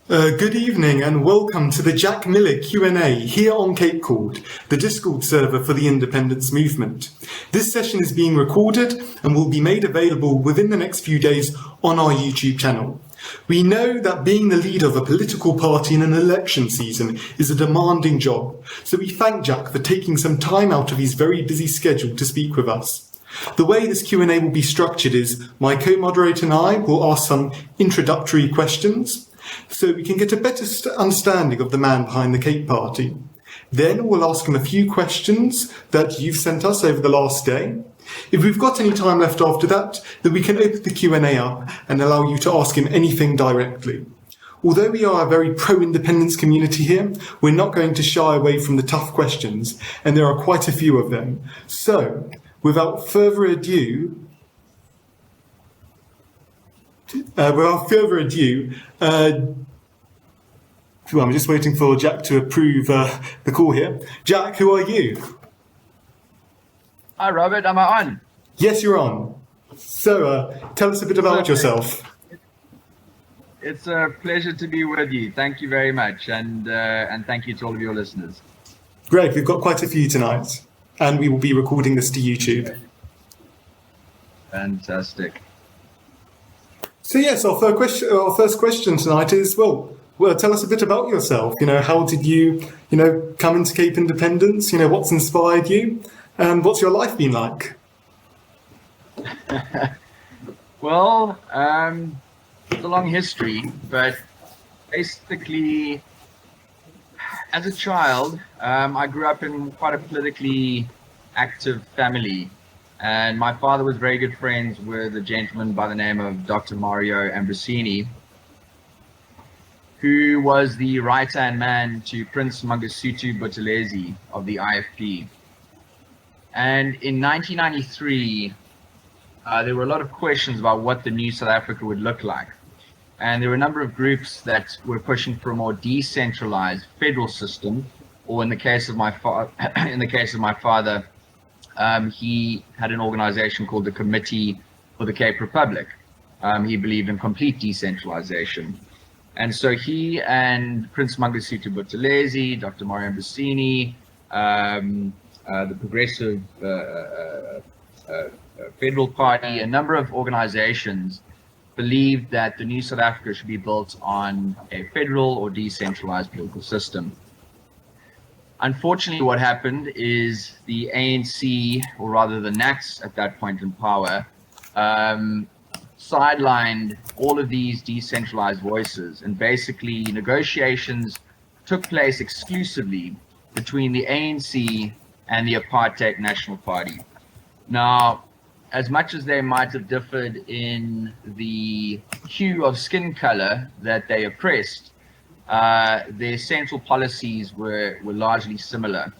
Good evening and welcome to the Jack Miller Q&A here on CapecordTV, the Discord server for the independence movement. This session is being recorded and will be made available within the next few days on our YouTube channel. We know that being the leader of a political party in an election season is a demanding job, so we thank Jack for taking some time out of his very busy schedule to speak with us. The way this Q&A will be structured is my co-moderator and I will ask some introductory questions, so we can get a better understanding of the man behind the Cape Party. Then we'll ask him a few questions that you've sent us over the last day. If we've got any time left after that, then we can open the Q&A up and allow you to ask him anything directly. Although we are a very pro-independence community here, we're not going to shy away from the tough questions, and there are quite a few of them. So, without further ado, I'm just waiting for Jack to approve the call here. Jack, who are you? Hi, Robert. Am I on? Yes, you're on. So, tell us a bit about yourself. It's a pleasure to be with you. Thank you very much, and thank you to all of your listeners. Great. We've got quite a few tonight, and we will be recording this to YouTube. Fantastic. So yes, our first question tonight is, well, tell us a bit about yourself. How did you, come into Cape Independence? What's inspired you? And what's your life been like? Well, it's a long history, but basically, as a child, I grew up in quite a politically active family. And my father was very good friends with a gentleman by the name of Dr. Mario Ambrosini, who was the right-hand man to Prince Mangosuthu Buthelezi of the IFP. And in 1993, there were a lot of questions about what the new South Africa would look like. And there were a number of groups that were pushing for a more decentralized federal system, or in the case of my father, he had an organization called the Committee for the Cape Republic. He believed in complete decentralization. And so he and Prince Mangosuthu Buthelezi, Dr. Mario Ambrosini, the Progressive Federal Party, a number of organizations believed that the new South Africa should be built on a federal or decentralized political system. Unfortunately, what happened is the ANC, or rather the Nats at that point in power, sidelined all of these decentralized voices, and basically negotiations took place exclusively between the ANC and the apartheid National Party. Now, as much as they might have differed in the hue of skin color that they oppressed, their central policies were largely similar.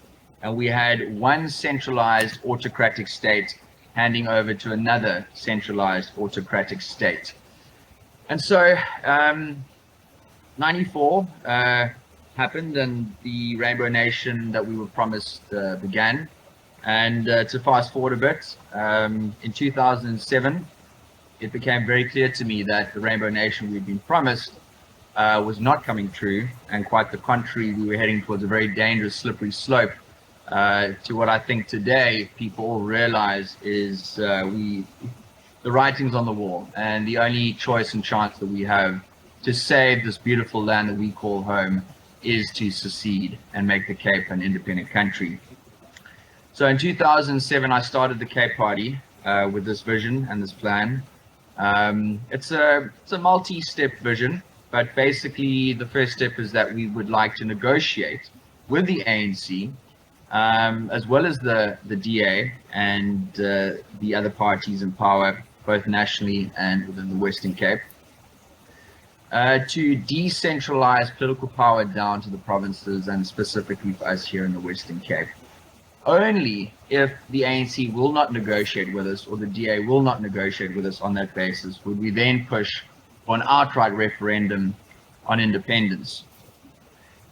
And we had one centralized autocratic state handing over to another centralized autocratic state. And so 94 happened, and the Rainbow Nation that we were promised began. And to fast forward a bit, in 2007, it became very clear to me that the Rainbow Nation we'd been promised was not coming true, and quite the contrary, we were heading towards a very dangerous, slippery slope to what I think today people all realize is the writing's on the wall, and the only choice and chance that we have to save this beautiful land that we call home is to secede and make the Cape an independent country. So in 2007, I started the Cape Party with this vision and this plan. It's a multi-step vision. But basically, the first step is that we would like to negotiate with the ANC, as well as the DA and the other parties in power, both nationally and within the Western Cape, to decentralize political power down to the provinces, and specifically for us here in the Western Cape. Only if the ANC will not negotiate with us, or the DA will not negotiate with us on that basis, would we then push for an outright referendum on independence.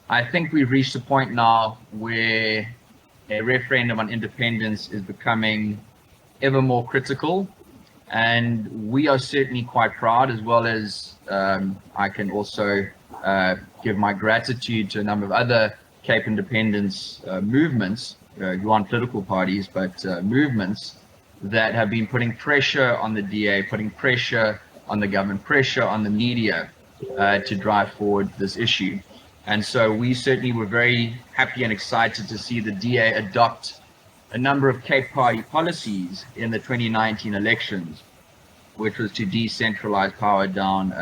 I think we've reached a point now where a referendum on independence is becoming ever more critical, and we are certainly quite proud, as well as I can also give my gratitude to a number of other Cape independence movements, who aren't political parties, but movements that have been putting pressure on the DA, putting pressure on the government, pressure on the media to drive forward this issue. And so we certainly were very happy and excited to see the DA adopt a number of Cape Party policies in the 2019 elections, which was to decentralize power down.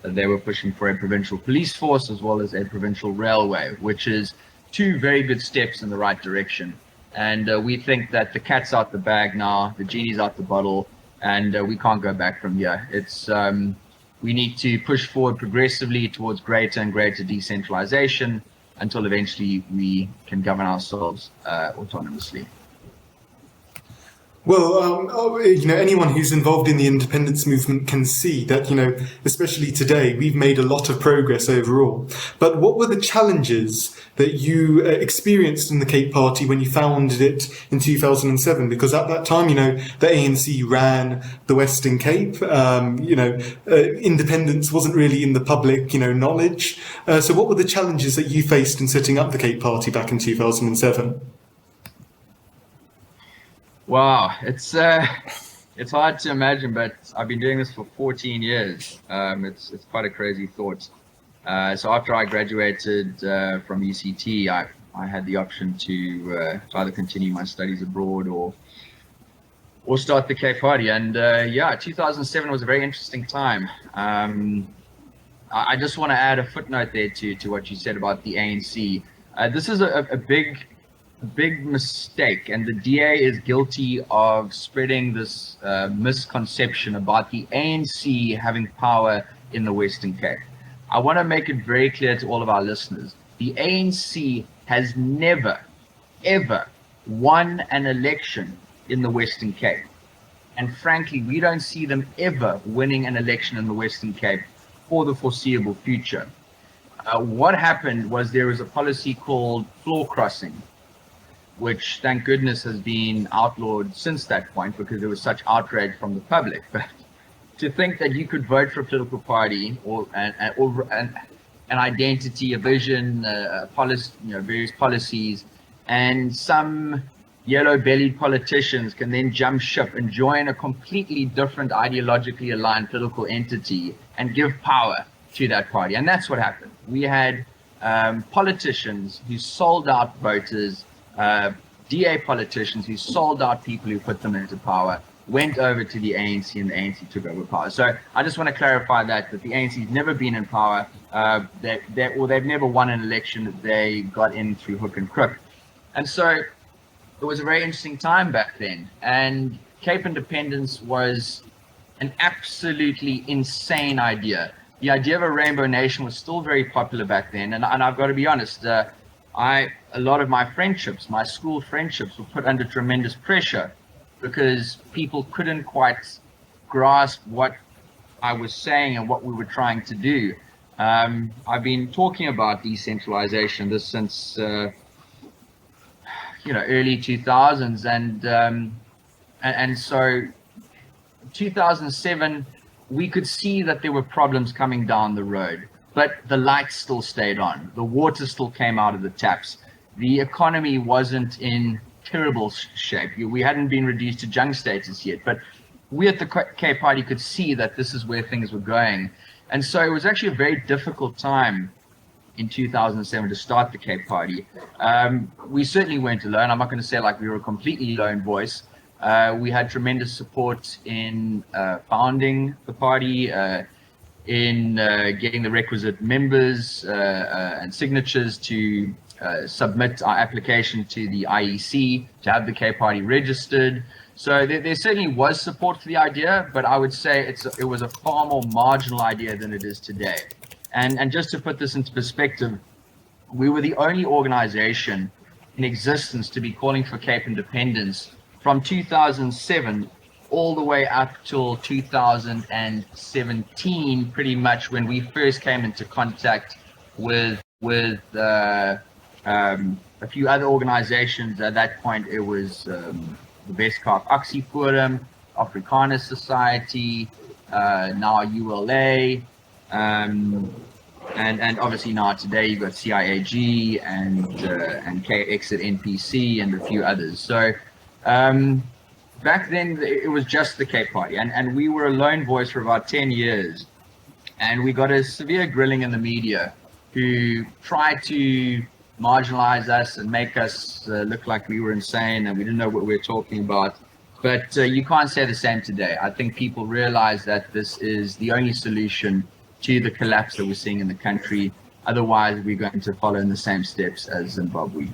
They were pushing for a provincial police force as well as a provincial railway, which is two very good steps in the right direction. And we think that the cat's out the bag now, the genie's out the bottle, and we can't go back from here. It's we need to push forward progressively towards greater and greater decentralization until eventually we can govern ourselves autonomously. Well, anyone who's involved in the independence movement can see that, especially today, we've made a lot of progress overall. But what were the challenges that you experienced in the Cape Party when you founded it in 2007? Because at that time, the ANC ran the Western Cape. Independence wasn't really in the public, knowledge. So what were the challenges that you faced in setting up the Cape Party back in 2007? Wow, it's hard to imagine, but I've been doing this for 14 years. It's quite a crazy thought. So after I graduated from UCT, I had the option to either continue my studies abroad or start the Cape Party. And 2007 was a very interesting time. I just want to add a footnote there to what you said about the ANC. This is a big mistake, and the DA is guilty of spreading this misconception about the ANC having power in the Western Cape. I want to make it very clear to all of our listeners, the ANC has never, ever won an election in the Western Cape. And frankly, we don't see them ever winning an election in the Western Cape for the foreseeable future. What happened was there was a policy called floor crossing, which thank goodness has been outlawed since that point because there was such outrage from the public. But to think that you could vote for a political party or an identity, a vision, a policy, various policies, and some yellow-bellied politicians can then jump ship and join a completely different ideologically aligned political entity and give power to that party. And that's what happened. We had politicians who sold out voters, DA politicians who sold out people who put them into power, went over to the ANC, and the ANC took over power. So I just want to clarify that the ANC's never been in power, they've never won an election. They got in through hook and crook. And so it was a very interesting time back then. And Cape independence was an absolutely insane idea. The idea of a rainbow nation was still very popular back then. And I've got to be honest, a lot of my friendships, my school friendships, were put under tremendous pressure because people couldn't quite grasp what I was saying and what we were trying to do. I've been talking about decentralization since early 2000s, and so 2007 we could see that there were problems coming down the road. But the lights still stayed on. The water still came out of the taps. The economy wasn't in terrible shape. We hadn't been reduced to junk status yet, but we at the Cape Party could see that this is where things were going. And so it was actually a very difficult time in 2007 to start the Cape Party. We certainly weren't alone. I'm not going to say like we were a completely lone voice. We had tremendous support in founding the party, in getting the requisite members and signatures to submit our application to the IEC to have the Cape Party registered. So there certainly was support for the idea, but I would say it was a far more marginal idea than it is today. And just to put this into perspective, we were the only organization in existence to be calling for Cape independence from 2007 all the way up till 2017, pretty much when we first came into contact with a few other organizations. At that point, it was the Wes-Kaap Aksie Forum, Afrikaner Society, now ULA, And obviously now today you've got CIAG and Exit NPC and a few others. So back then it was just the Cape Party, and we were a lone voice for about 10 years, and we got a severe grilling in the media who tried to marginalize us and make us look like we were insane and we didn't know what we were talking about. But you can't say the same today. I think people realize that this is the only solution to the collapse that we're seeing in the country. Otherwise, we're going to follow in the same steps as Zimbabwe.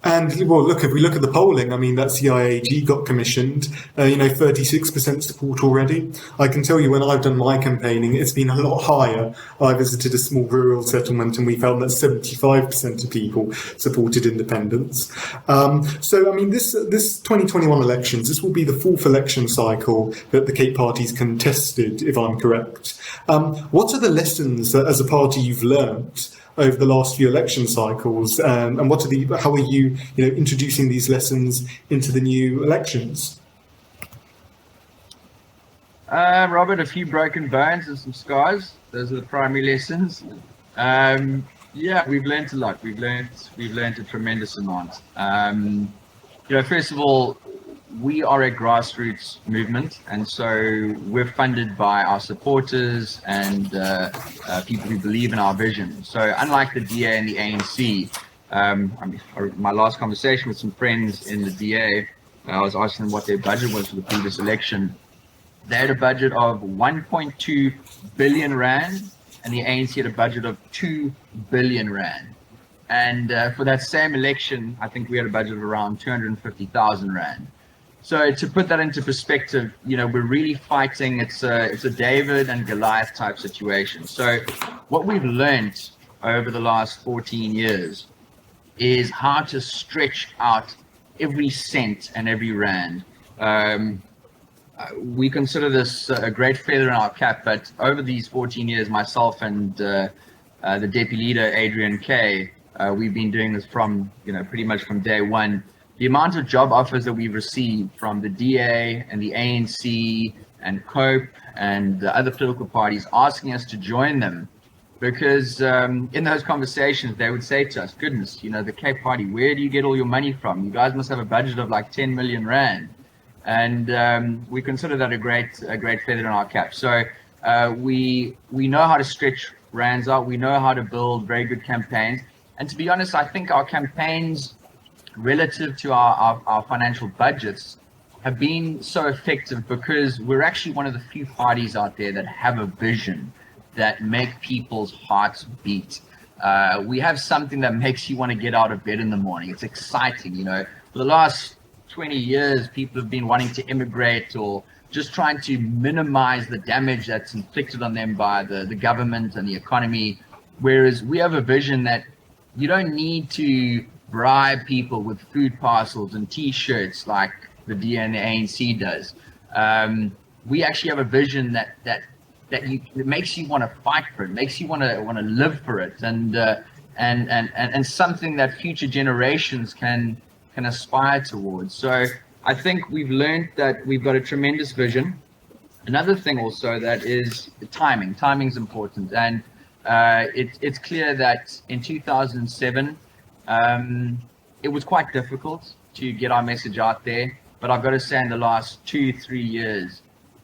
And well, look, if we look at the polling, I mean, that CIAG got commissioned, 36% support already. I can tell you when I've done my campaigning, it's been a lot higher. I visited a small rural settlement and we found that 75% of people supported independence. So, I mean, this 2021 elections, this will be the fourth election cycle that the Cape Party's contested, if I'm correct. What are the lessons that, as a party, you've learnt over the last few election cycles, and how are you, introducing these lessons into the new elections? Robert, a few broken bones and some scars. Those are the primary lessons. Yeah, we've learned a lot. We've learned a tremendous amount. First of all, we are a grassroots movement, and so we're funded by our supporters and people who believe in our vision. So unlike the DA and the ANC, my last conversation with some friends in the DA, I was asking them what their budget was for the previous election. They had a budget of 1.2 billion rand, and the ANC had a budget of 2 billion rand. And for that same election, I think we had a budget of around 250,000 rand. So to put that into perspective, we're really fighting. It's a David and Goliath type situation. So what we've learned over the last 14 years is how to stretch out every cent and every rand. We consider this a great feather in our cap, but over these 14 years, myself and the deputy leader, Adrian Kay, we've been doing this from, pretty much from day one. The amount of job offers that we've received from the DA and the ANC and COPE and the other political parties asking us to join them, because in those conversations, they would say to us, goodness, the Cape Party, where do you get all your money from? You guys must have a budget of like 10 million rand. And we consider that a great feather in our cap. So we know how to stretch rands out. We know how to build very good campaigns. And to be honest, I think our campaigns relative to our financial budgets have been so effective because we're actually one of the few parties out there that have a vision that make people's hearts beat. We have something that makes you want to get out of bed in the morning. It's exciting. For the last 20 years, people have been wanting to immigrate or just trying to minimize the damage that's inflicted on them by the government and the economy. Whereas we have a vision that you don't need to bribe people with food parcels and T-shirts like the DA and the ANC does. We actually have a vision that it makes you want to fight for it, makes you want to live for it, and something that future generations can aspire towards. So I think we've learned that we've got a tremendous vision. Another thing also that is timing. Timing's important, and it's clear that in 2007. It was quite difficult to get our message out there, but I've got to say in the last 2-3 years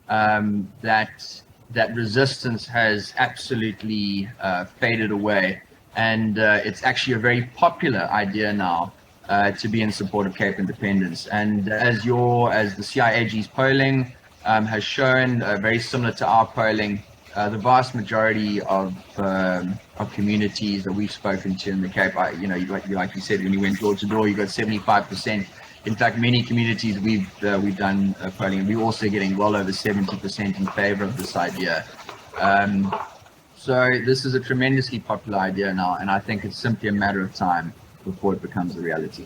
that resistance has absolutely faded away, and it's actually a very popular idea now to be in support of Cape independence. And as the CIAG's polling has shown, very similar to our polling, the vast majority of communities that we've spoken to in the Cape, like you said, when you went door to door, you got 75%. In fact, many communities we've done polling, and we're also getting well over 70% in favor of this idea. So this is a tremendously popular idea now, and I think it's simply a matter of time before it becomes a reality.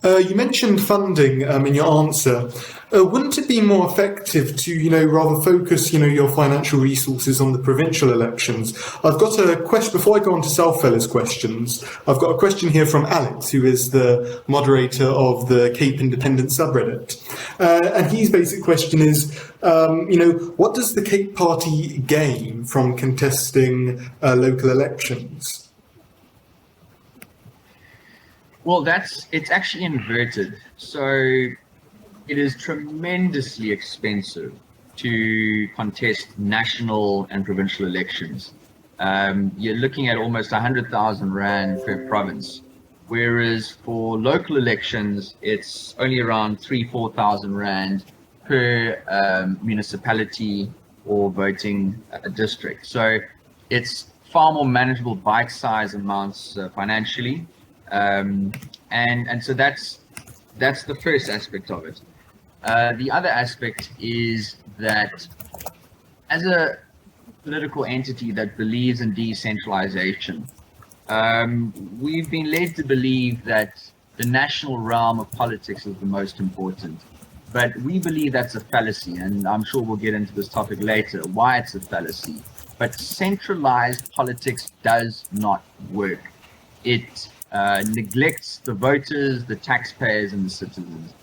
You mentioned funding in your answer. Wouldn't it be more effective to, rather focus, your financial resources on the provincial elections? I've got a question, before I go on to Southfeller's questions, I've got a question here from Alex, who is the moderator of the Cape Independence subreddit. And his basic question is, what does the Cape Party gain from contesting local elections? Well, it's actually inverted. So it is tremendously expensive to contest national and provincial elections. You're looking at almost 100,000 Rand per province, whereas for local elections, it's only around 4,000 Rand per municipality or voting district. So it's far more manageable bite-sized amounts financially. And so that's the first aspect of it. The other aspect is that as a political entity that believes in decentralization, we've been led to believe that the national realm of politics is the most important. But we believe that's a fallacy, and I'm sure we'll get into this topic later, why it's a fallacy. But centralized politics does not work. It neglects the voters, the taxpayers, and the citizens.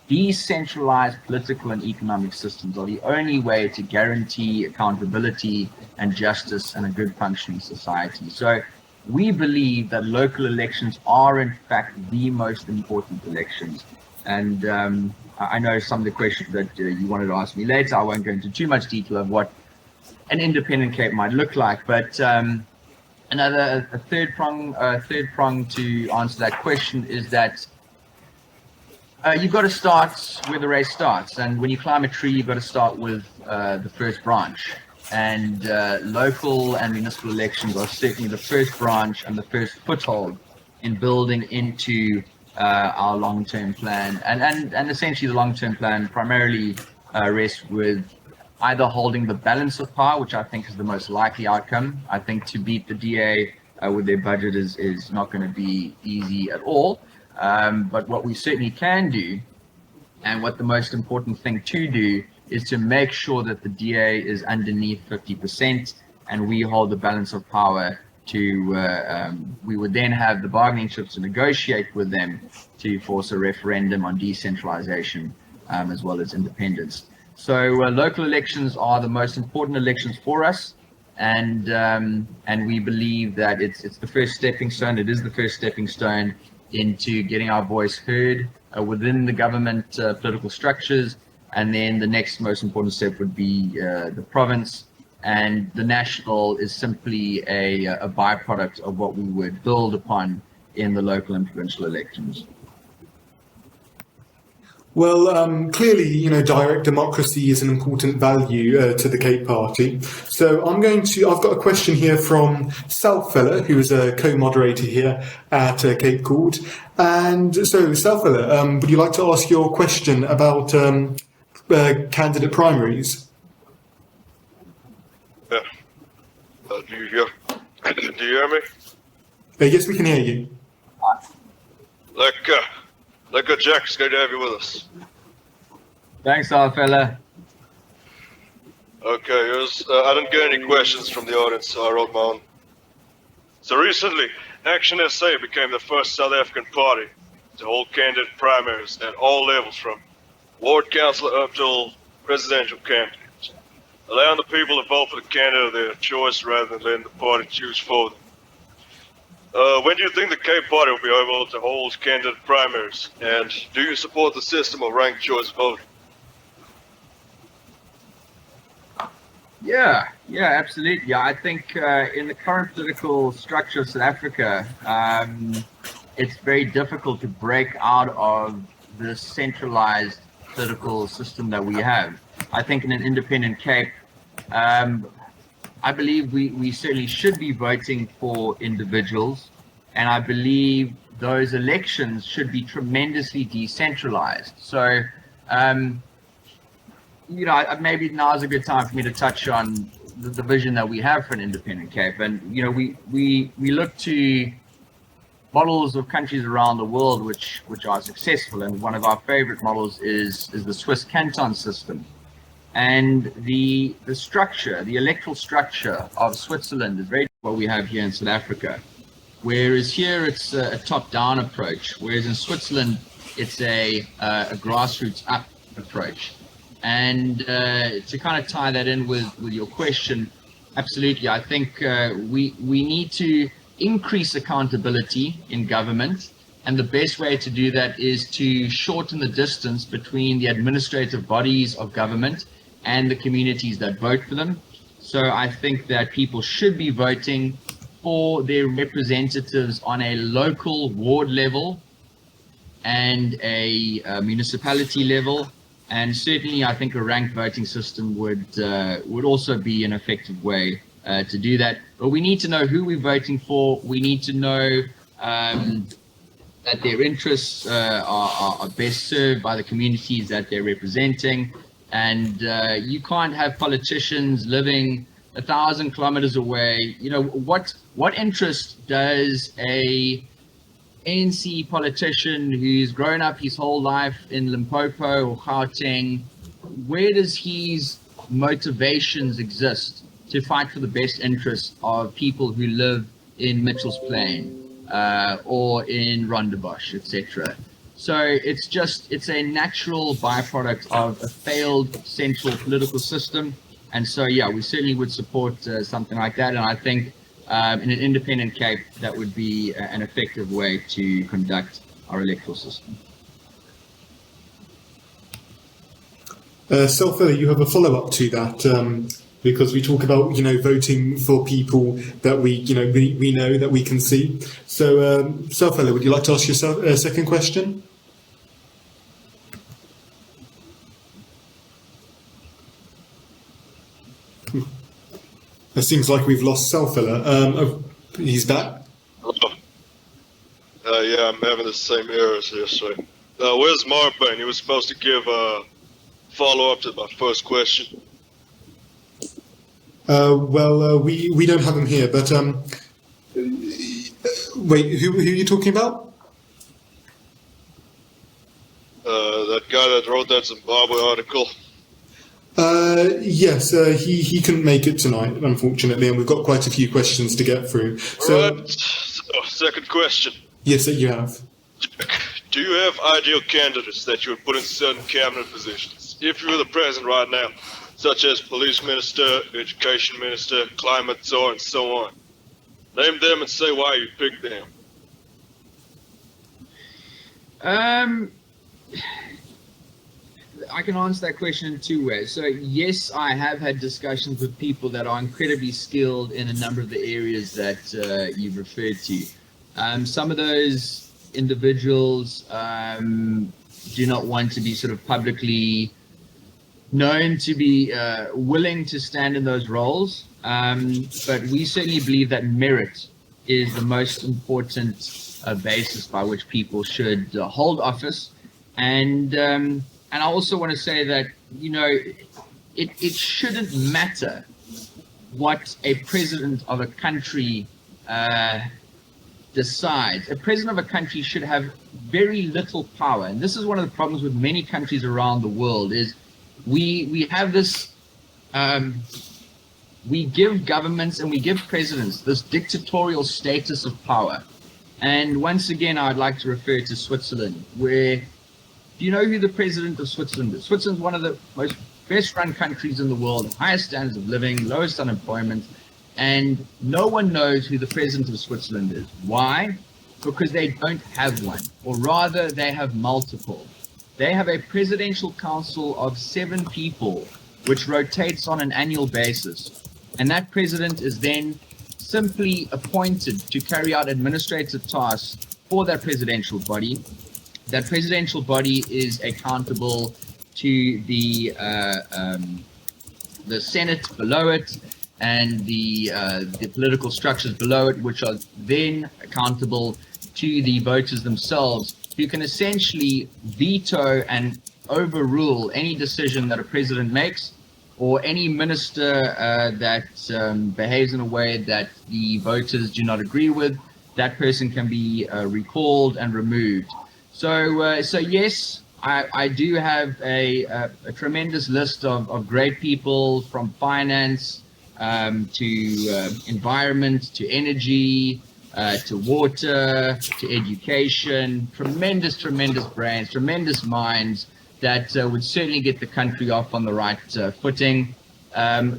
Decentralized political and economic systems are the only way to guarantee accountability and justice and a good functioning society. So we believe that local elections are in fact the most important elections. And I know some of the questions that you wanted to ask me later, I won't go into too much detail of what an independent Cape might look like, but a third prong to answer that question is that you've got to start where the race starts, and when you climb a tree, you've got to start with the first branch. And local and municipal elections are certainly the first branch and the first foothold in building into our long-term plan. And essentially, the long-term plan primarily rests with either holding the balance of power, which I think is the most likely outcome. I think to beat the DA with their budget is not going to be easy at all. But what we certainly can do, and what the most important thing to do, is to make sure that the DA is underneath 50%, and we hold the balance of power to, we would then have the bargaining chips to negotiate with them to force a referendum on decentralization as well as independence. So local elections are the most important elections for us, and we believe that it's the first stepping stone. It is the first stepping stone into getting our voice heard within the government political structures, and then the next most important step would be the province, and the national is simply a byproduct of what we would build upon in the local and provincial elections. Well, clearly, direct democracy is an important value to the Cape Party. So I've got a question here from Southfeller, who is a co-moderator here at Cape Cord. And so, Southfeller, would you like to ask your question about candidate primaries? Yeah. Do you hear me? Yes, we can hear you. Jack, it's great to have you with us. Thanks, Southfeller. Okay, I didn't get any questions from the audience, so I wrote my own. So recently, Action SA became the first South African party to hold candidate primaries at all levels, from ward councillor up till presidential candidates, allowing the people to vote for the candidate of their choice rather than letting the party choose for them. When do you think the Cape Party will be able to hold candidate primaries? And do you support the system of ranked choice voting? Yeah, absolutely. I think in the current political structure of South Africa, it's very difficult to break out of the centralized political system that we have. I think in an independent Cape, I believe we certainly should be voting for individuals, and I believe those elections should be tremendously decentralized. So, maybe now is a good time for me to touch on the vision that we have for an independent Cape. And we look to models of countries around the world which are successful, and one of our favorite models is the Swiss canton system. And the structure, the electoral structure of Switzerland is very what we have here in South Africa. Whereas here it's a top-down approach, whereas in Switzerland it's a grassroots up approach. And to kind of tie that in with your question, absolutely, I think we need to increase accountability in government, and the best way to do that is to shorten the distance between the administrative bodies of government and the communities that vote for them. So I think that people should be voting for their representatives on a local ward level and a municipality level, and certainly I think a ranked voting system would also be an effective way to do that. But we need to know who we're voting for. We need to know that their interests are best served by the communities that they're representing. And you can't have politicians living 1,000 kilometers away. You know, what interest does a ANC politician who's grown up his whole life in Limpopo or Gauteng, where does his motivations exist to fight for the best interests of people who live in Mitchell's Plain or in Rondebosch, etc.? So it's a natural byproduct of a failed central political system. And so, yeah, we certainly would support something like that. And I think in an independent Cape, that would be an effective way to conduct our electoral system. Selfella, you have a follow-up to that, because we talk about, voting for people that we know that we can see. So, Selfella, would you like to ask yourself a second question? It seems like we've lost Selfella. He's back. Yeah, I'm having the same errors here. So, where's Marpane? He was supposed to give a follow-up to my first question. We don't have him here, but wait, who are you talking about? That guy that wrote that Zimbabwe article. Yes, he couldn't make it tonight, unfortunately, and we've got quite a few questions to get through. So, right. So, second question. Yes, you have. Do you have ideal candidates that you would put in certain cabinet positions if you were the president right now, such as police minister, education minister, climate czar, and so on? Name them and say why you picked them. I can answer that question in two ways. So yes, I have had discussions with people that are incredibly skilled in a number of the areas that you've referred to. Some of those individuals do not want to be sort of publicly known to be willing to stand in those roles, but we certainly believe that merit is the most important basis by which people should hold office. And I also want to say that, it shouldn't matter what a president of a country decides. A president of a country should have very little power. And this is one of the problems with many countries around the world is we have this, we give governments and we give presidents this dictatorial status of power. And once again, I'd like to refer to Switzerland, where do you know who the president of Switzerland is? Switzerland's one of the most best-run countries in the world, highest standards of living, lowest unemployment, and no one knows who the president of Switzerland is. Why? Because they don't have one, or rather, they have multiple. They have a presidential council of 7 people, which rotates on an annual basis, and that president is then simply appointed to carry out administrative tasks for that presidential body. That presidential body is accountable to the Senate below it and the political structures below it, which are then accountable to the voters themselves, who can essentially veto and overrule any decision that a president makes or any minister that behaves in a way that the voters do not agree with. that person can be recalled and removed. So yes, I do have a tremendous list of great people, from finance to environment, to energy, to water, to education. Tremendous brains, tremendous minds that would certainly get the country off on the right footing.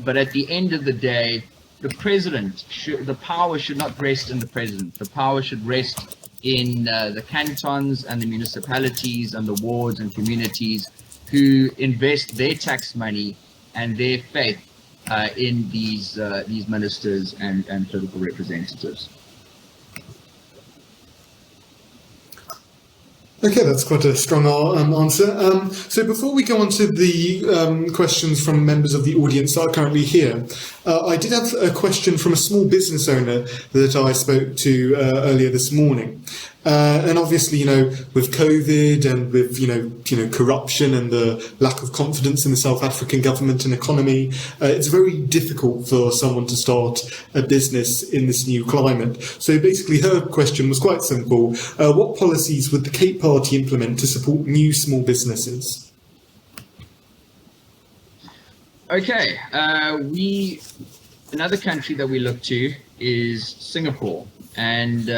But at the end of the day, the power should not rest in the president. The power should rest in the cantons and the municipalities and the wards and communities who invest their tax money and their faith in these ministers and political representatives. Okay, that's quite a strong answer. So before we go on to the questions from members of the audience that are currently here, I did have a question from a small business owner that I spoke to earlier this morning. And obviously, with COVID and with, corruption and the lack of confidence in the South African government and economy, it's very difficult for someone to start a business in this new climate. So basically her question was quite simple. What policies would the Cape Party implement to support new small businesses? Okay, another country that we look to is Singapore. And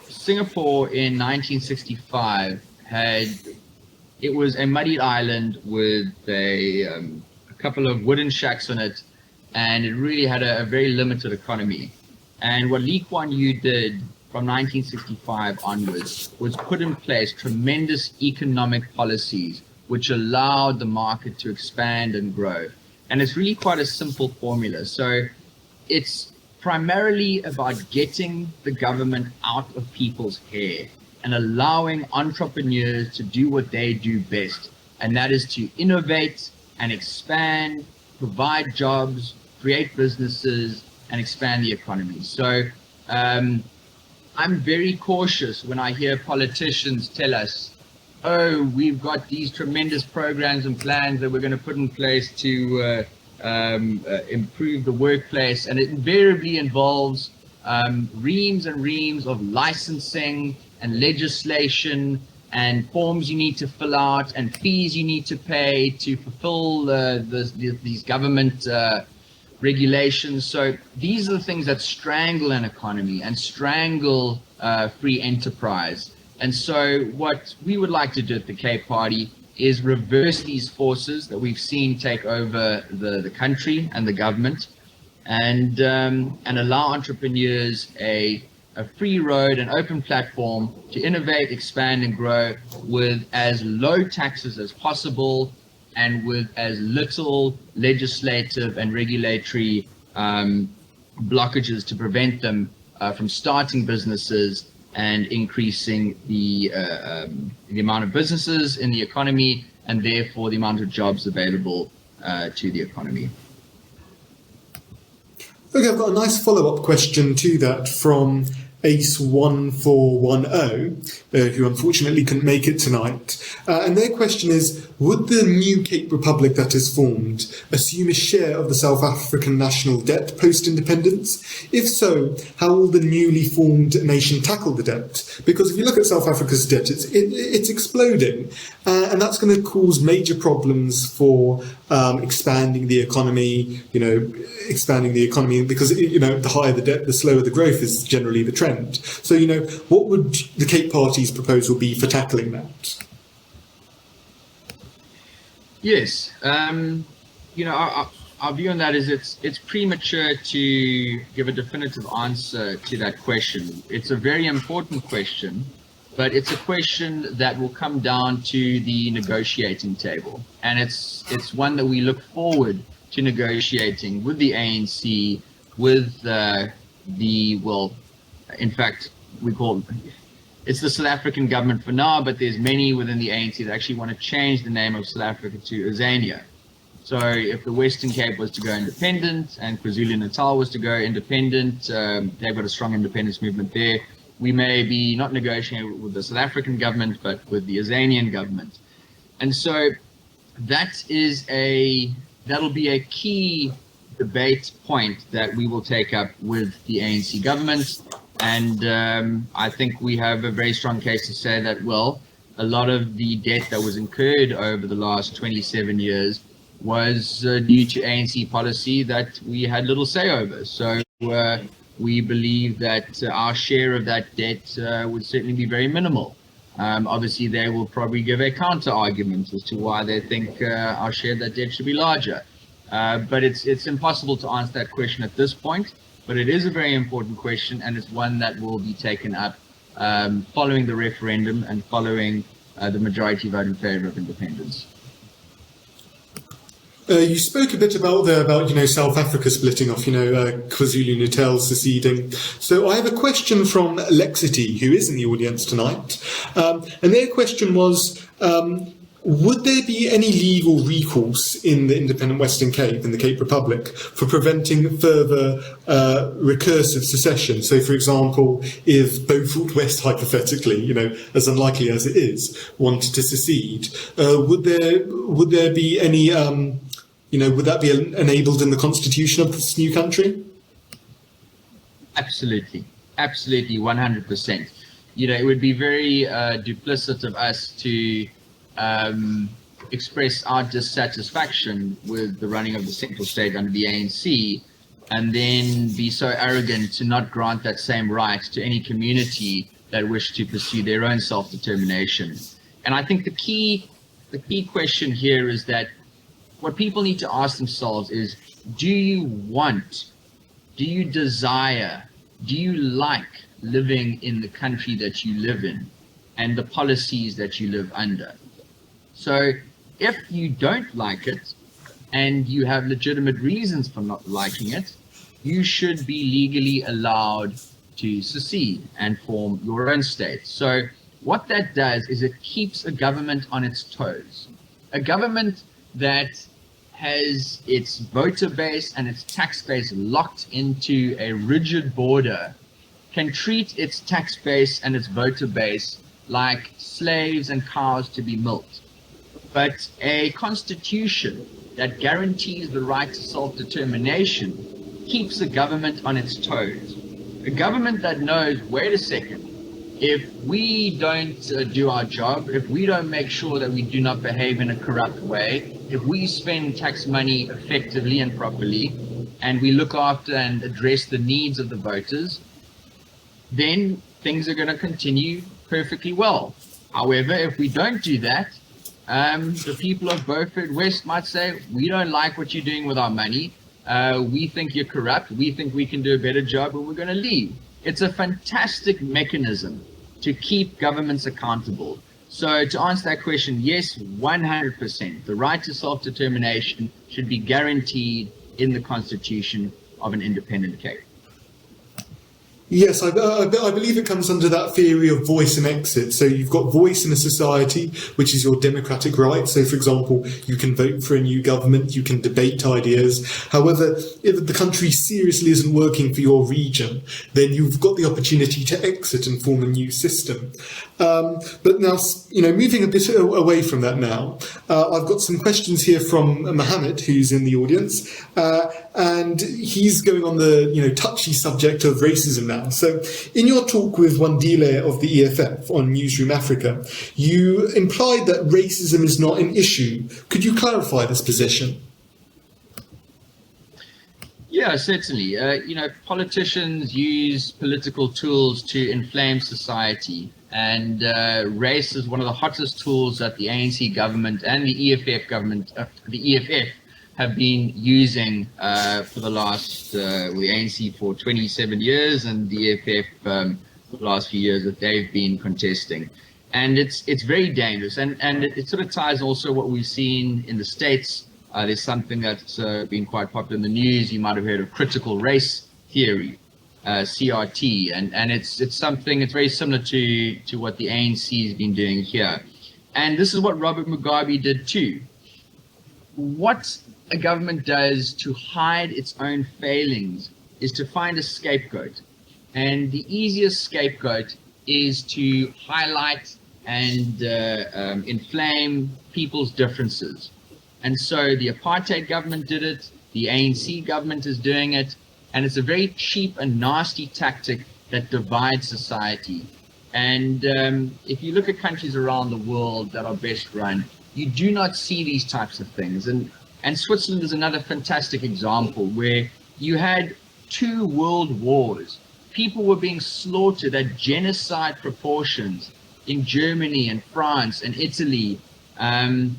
Singapore in 1965 it was a muddied island with a couple of wooden shacks on it, and it really had a very limited economy. And what Lee Kuan Yew did from 1965 onwards was put in place tremendous economic policies which allowed the market to expand and grow. And it's really quite a simple formula. So it's primarily about getting the government out of people's hair and allowing entrepreneurs to do what they do best, and that is to innovate and expand, provide jobs, create businesses, and expand the economy. So I'm very cautious when I hear politicians tell us, oh, we've got these tremendous programs and plans that we're going to put in place to improve the workplace, and it invariably involves reams and reams of licensing and legislation and forms you need to fill out and fees you need to pay to fulfill these government regulations. So these are the things that strangle an economy and strangle free enterprise. And so what we would like to do at the Cape Party is reverse these forces that we've seen take over the country and the government, and allow entrepreneurs a free road, an open platform to innovate, expand, and grow with as low taxes as possible and with as little legislative and regulatory blockages to prevent them from starting businesses and increasing the amount of businesses in the economy, and therefore the amount of jobs available to the economy. Okay, I've got a nice follow-up question to that from Ace1410, who unfortunately couldn't make it tonight. And their question is, would the new Cape Republic that is formed assume a share of the South African national debt post-independence? If so, how will the newly formed nation tackle the debt? Because if you look at South Africa's debt, it's exploding. And that's going to cause major problems for expanding the economy, because, the higher the debt, the slower the growth is generally the trend. So, what would the Cape Party's proposal be for tackling that? Yes, our view on that is it's premature to give a definitive answer to that question. It's a very important question, but it's a question that will come down to the negotiating table, and it's one that we look forward to negotiating with the ANC, with in fact, it's the South African government for now, but there's many within the ANC that actually want to change the name of South Africa to Azania. So if the Western Cape was to go independent and KwaZulu-Natal was to go independent, they've got a strong independence movement there. We may be not negotiating with the South African government, but with the Azanian government. And so that'll be a key debate point that we will take up with the ANC government. And I think we have a very strong case to say that, well, a lot of the debt that was incurred over the last 27 years was due to ANC policy that we had little say over. So we believe that our share of that debt would certainly be very minimal. Obviously, they will probably give a counter argument as to why they think our share of that debt should be larger. But it's impossible to answer that question at this point. But it is a very important question, and it's one that will be taken up following the referendum and following the majority vote in favour of independence. You spoke a bit about South Africa splitting off, KwaZulu-Natal seceding. So I have a question from Lexity, who is in the audience tonight, and their question was, would there be any legal recourse in the independent Western Cape, in the Cape Republic, for preventing further recursive secession? So, for example, if Beaufort West, hypothetically, as unlikely as it is, wanted to secede, would there be any, would that be enabled in the constitution of this new country? Absolutely, 100%. It would be very duplicit of us to express our dissatisfaction with the running of the central state under the ANC and then be so arrogant to not grant that same right to any community that wish to pursue their own self-determination. And I think the key question here is that what people need to ask themselves is, do you desire, do you like living in the country that you live in and the policies that you live under? So if you don't like it and you have legitimate reasons for not liking it, you should be legally allowed to secede and form your own state. So what that does is it keeps a government on its toes. A government that has its voter base and its tax base locked into a rigid border can treat its tax base and its voter base like slaves and cows to be milked. But a constitution that guarantees the right to self-determination keeps the government on its toes. A government that knows, wait a second, if we don't do our job, if we don't make sure that we do not behave in a corrupt way, if we spend tax money effectively and properly, and we look after and address the needs of the voters, then things are going to continue perfectly well. However, if we don't do that, the people of Beaufort West might say, we don't like what you're doing with our money. We think you're corrupt. We think we can do a better job, and we're going to leave. It's a fantastic mechanism to keep governments accountable. So to answer that question, yes, 100%. The right to self-determination should be guaranteed in the constitution of an independent Cape. Yes, I believe it comes under that theory of voice and exit. So you've got voice in a society, which is your democratic right. So, for example, you can vote for a new government, you can debate ideas. However, if the country seriously isn't working for your region, then you've got the opportunity to exit and form a new system. But now, moving a bit away from that now, I've got some questions here from Mohammed, who's in the audience, and he's going on the touchy subject of racism now. So, in your talk with Wandile of the EFF on Newsroom Africa, you implied that racism is not an issue. Could you clarify this position? Yeah, certainly. Politicians use political tools to inflame society, and race is one of the hottest tools that the ANC government and the EFF government, the EFF, have been using for the last, the ANC for 27 years and the EFF for the last few years that they've been contesting. And it's very dangerous. And it sort of ties also what we've seen in the States. There's something that's been quite popular in the news. You might have heard of critical race theory, CRT. And it's something, it's very similar to what the ANC has been doing here. And this is what Robert Mugabe did too. What a government does to hide its own failings is to find a scapegoat. And the easiest scapegoat is to highlight and inflame people's differences. And so the apartheid government did it, the ANC government is doing it, and it's a very cheap and nasty tactic that divide society. And if you look at countries around the world that are best run, you do not see these types of things. And Switzerland is another fantastic example where you had 2 world wars. People were being slaughtered at genocide proportions in Germany and France and Italy. And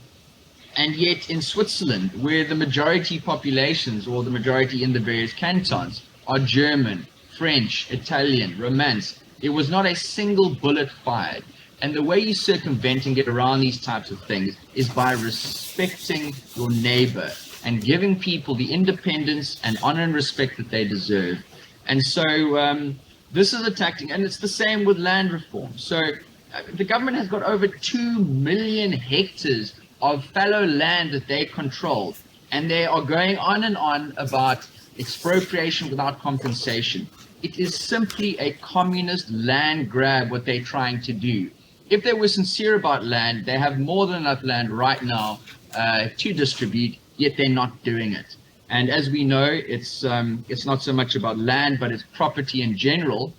yet in Switzerland, where the majority populations, or the majority in the various cantons, are German, French, Italian, Romance, there was not a single bullet fired. And the way you circumvent and get around these types of things is by respecting your neighbor and giving people the independence and honor and respect that they deserve. And so this is a tactic, and it's the same with land reform. So the government has got over 2 million hectares of fallow land that they control, and they are going on and on about expropriation without compensation. It is simply a communist land grab, what they're trying to do. If they were sincere about land, they have more than enough land right now to distribute, yet they're not doing it. And as we know, it's not so much about land, but it's property in general.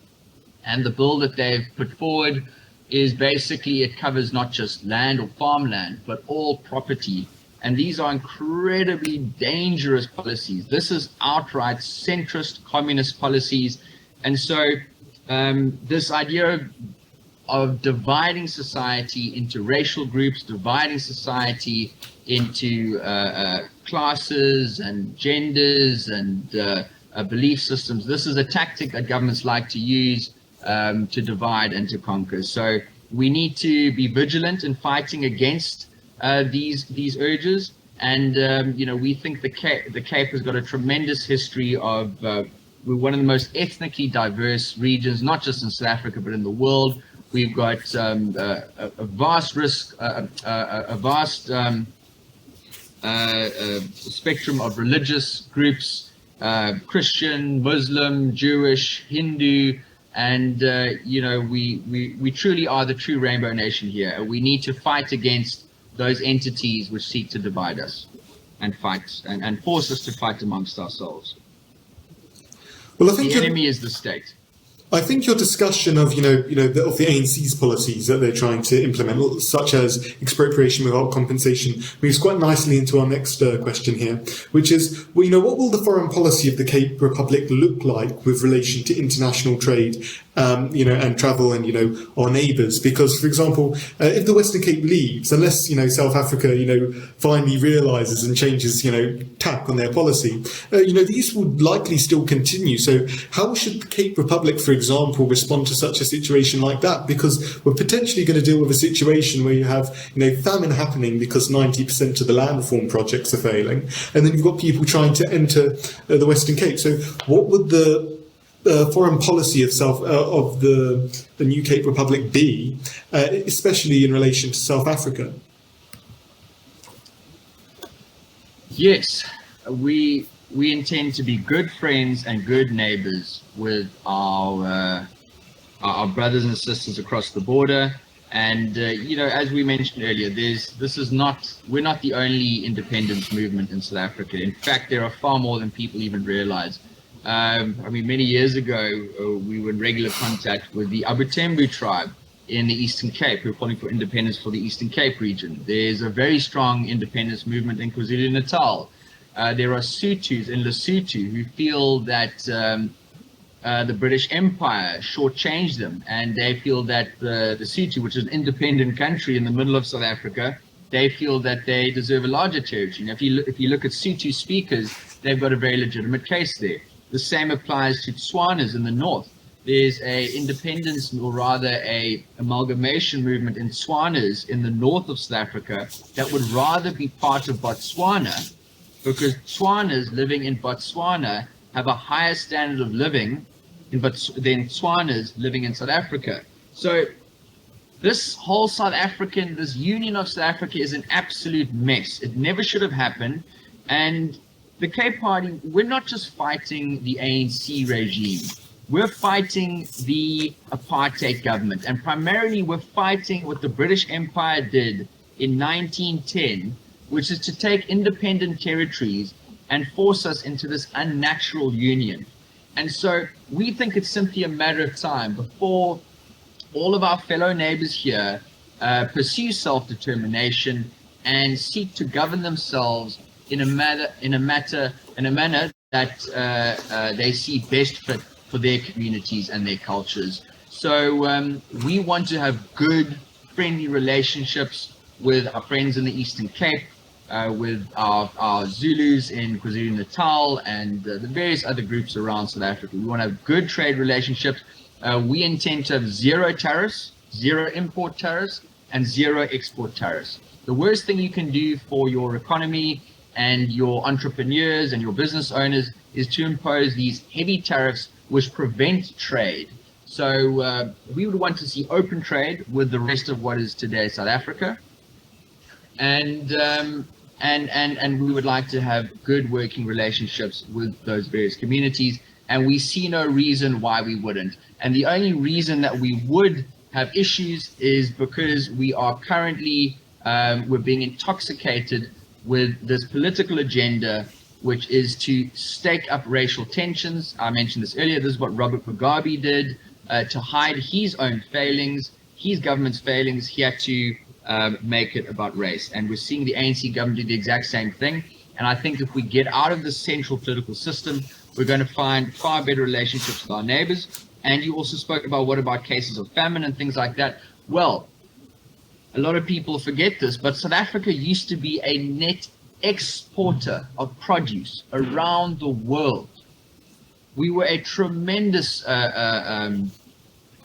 And the bill that they've put forward is basically, it covers not just land or farmland, but all property. And these are incredibly dangerous policies. This is outright centrist communist policies. And so this idea of dividing society into racial groups, dividing society into classes and genders and belief systems, this is a tactic that governments like to use to divide and to conquer. So we need to be vigilant in fighting against these urges. And we think the Cape has got a tremendous history of we're one of the most ethnically diverse regions, not just in South Africa but in the world. We've got a vast spectrum of religious groups: Christian, Muslim, Jewish, Hindu. And we truly are the true rainbow nation here. We need to fight against those entities which seek to divide us and fight and force us to fight amongst ourselves. Well, I think the enemy is the state. I think your discussion of of the ANC's policies that they're trying to implement, such as expropriation without compensation, moves quite nicely into our next question here, which is, what will the foreign policy of the Cape Republic look like with relation to international trade, and travel and our neighbours? Because, for example, if the Western Cape leaves, unless South Africa finally realises and changes tack on their policy, these would likely still continue. So how should the Cape Republic, for example, respond to such a situation like that? Because we're potentially going to deal with a situation where you have famine happening because 90% of the land reform projects are failing, and then you've got people trying to enter the Western Cape. So what would the foreign policy of the new Cape Republic be, especially in relation to South Africa? Yes, we intend to be good friends and good neighbors with our brothers and sisters across the border. And as we mentioned earlier, we're not the only independence movement in South Africa. In fact, there are far more than people even realize. Many years ago, we were in regular contact with the Abutembu tribe in the Eastern Cape, who are calling for independence for the Eastern Cape region. There's a very strong independence movement in KwaZulu-Natal. There are Sothos in Lesotho who feel that the British Empire shortchanged them, and they feel that the Sotho, which is an independent country in the middle of South Africa, they feel that they deserve a larger territory. Now, if you look at Sotho speakers, they've got a very legitimate case there. The same applies to Tswanas in the north. There's a independence, or rather a amalgamation movement in Tswanas in the north of South Africa that would rather be part of Botswana, because Tswanas living in Botswana have a higher standard of living than Tswanas living in South Africa. So this whole this union of South Africa is an absolute mess. It never should have happened. And the Cape Party, we're not just fighting the ANC regime. We're fighting the apartheid government. And primarily we're fighting what the British Empire did in 1910, which is to take independent territories and force us into this unnatural union. And so we think it's simply a matter of time before all of our fellow neighbors here pursue self-determination and seek to govern themselves in a manner that they see best fit for their communities and their cultures. So we want to have good, friendly relationships with our friends in the Eastern Cape, with our Zulus in KwaZulu-Natal, and the various other groups around South Africa. We want to have good trade relationships. We intend to have zero tariffs, zero import tariffs, and zero export tariffs. The worst thing you can do for your economy and your entrepreneurs and your business owners is to impose these heavy tariffs which prevent trade. So we would want to see open trade with the rest of what is today South Africa, and we would like to have good working relationships with those various communities, and we see no reason why we wouldn't. And the only reason that we would have issues is because we are currently we're being intoxicated with this political agenda, which is to stake up racial tensions. I mentioned this earlier. This is what Robert Mugabe did to hide his own failings, his government's failings. He had to make it about race. And we're seeing the ANC government do the exact same thing. And I think if we get out of the central political system, we're going to find far better relationships with our neighbors. And you also spoke about what about cases of famine and things like that. Well, a lot of people forget this, but South Africa used to be a net exporter of produce around the world. We were a tremendous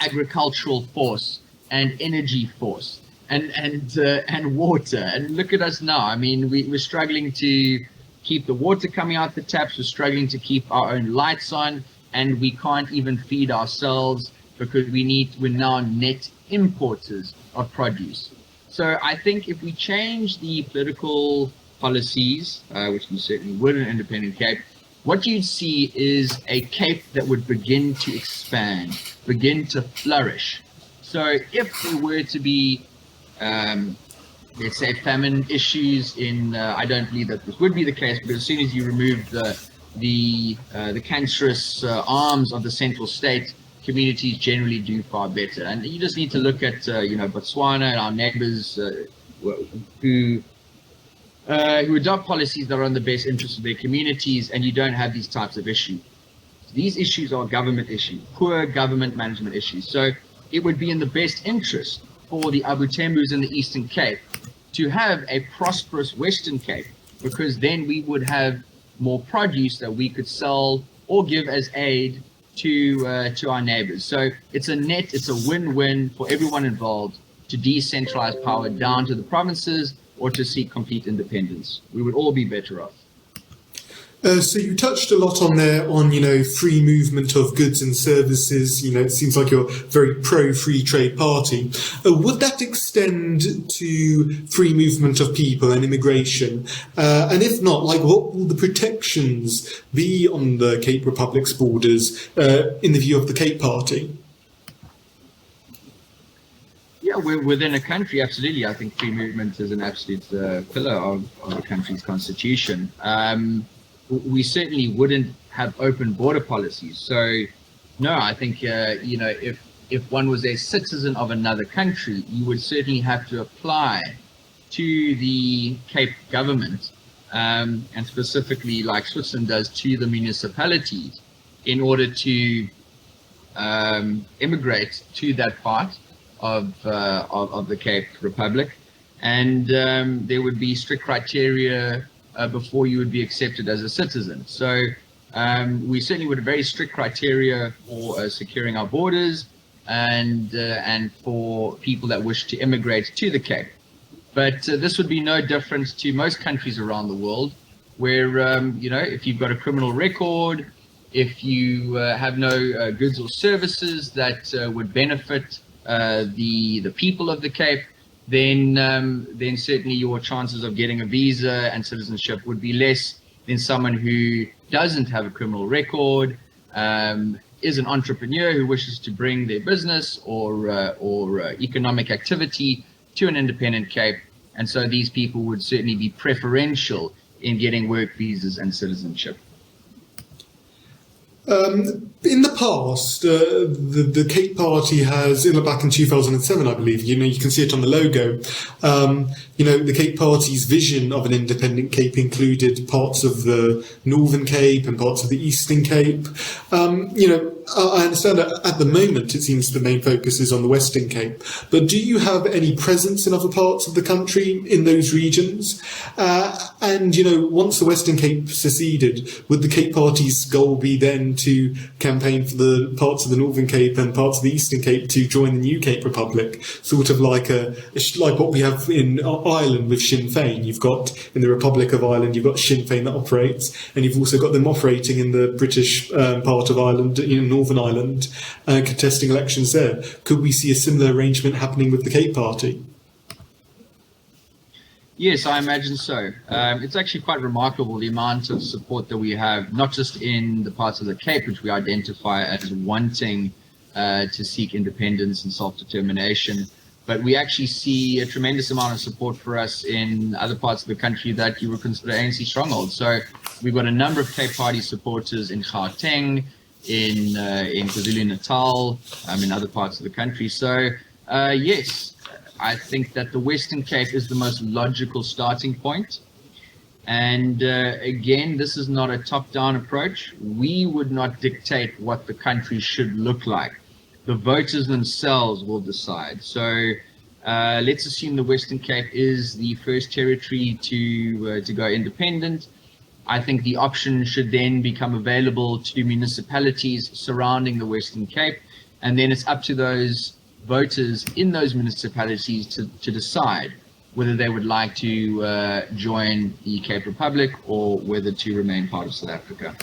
agricultural force and energy force and water. And look at us now. I mean, we're struggling to keep the water coming out the taps. We're struggling to keep our own lights on, and we can't even feed ourselves because we're now net importers of produce. So I think if we change the political policies, which we certainly would in an independent Cape, what you'd see is a Cape that would begin to expand, begin to flourish. So if there were to be, let's say, famine issues in, I don't believe that this would be the case, but as soon as you remove the cancerous arms of the central state, communities generally do far better. And you just need to look at, Botswana and our neighbors who adopt policies that are in the best interest of their communities, and you don't have these types of issues. These issues are government issues, poor government management issues. So it would be in the best interest for the Abu Tembus in the Eastern Cape to have a prosperous Western Cape, because then we would have more produce that we could sell or give as aid to our neighbors. So it's a win-win for everyone involved to decentralize power down to the provinces or to seek complete independence. We would all be better off. So you touched a lot on there on, free movement of goods and services. It seems like you're a very pro-free trade party. Would that extend to free movement of people and immigration? And if not, what will the protections be on the Cape Republic's borders in the view of the Cape Party? Yeah, we're within a country, absolutely. I think free movement is an absolute pillar of the country's constitution. We certainly wouldn't have open border policies. So, no, I think, if one was a citizen of another country, you would certainly have to apply to the Cape government, and specifically like Switzerland does to the municipalities, in order to immigrate to that part of the Cape Republic. And there would be strict criteria before you would be accepted as a citizen. So we certainly would have very strict criteria for securing our borders and for people that wish to immigrate to the Cape. But this would be no different to most countries around the world, where if you've got a criminal record, if you have no goods or services that would benefit the people of the Cape, then certainly your chances of getting a visa and citizenship would be less than someone who doesn't have a criminal record, is an entrepreneur who wishes to bring their business or economic activity to an independent Cape. And so these people would certainly be preferential in getting work visas and citizenship. In the past, the Cape Party has, back in 2007, I believe, you can see it on the logo. The Cape Party's vision of an independent Cape included parts of the Northern Cape and parts of the Eastern Cape. I understand that at the moment it seems the main focus is on the Western Cape, but do you have any presence in other parts of the country in those regions? And once the Western Cape seceded, would the Cape Party's goal be then to campaign for the parts of the Northern Cape and parts of the Eastern Cape to join the new Cape Republic, sort of like what we have in Ireland with Sinn Féin? You've got in the Republic of Ireland, you've got Sinn Féin that operates, and you've also got them operating in the British part of Ireland, Northern Ireland, contesting elections there. Could we see a similar arrangement happening with the Cape Party? Yes, I imagine so. It's actually quite remarkable the amount of support that we have, not just in the parts of the Cape, which we identify as wanting to seek independence and self-determination, but we actually see a tremendous amount of support for us in other parts of the country that you would consider ANC strongholds. So we've got a number of Cape Party supporters in Gauteng, in KwaZulu-Natal, in other parts of the country. So yes, I think that the Western Cape is the most logical starting point. And again, this is not a top-down approach. We would not dictate what the country should look like. The voters themselves will decide. So let's assume the Western Cape is the first territory to go independent. I think the option should then become available to municipalities surrounding the Western Cape, and then it's up to those voters in those municipalities to decide whether they would like to join the Cape Republic or whether to remain part of South Africa.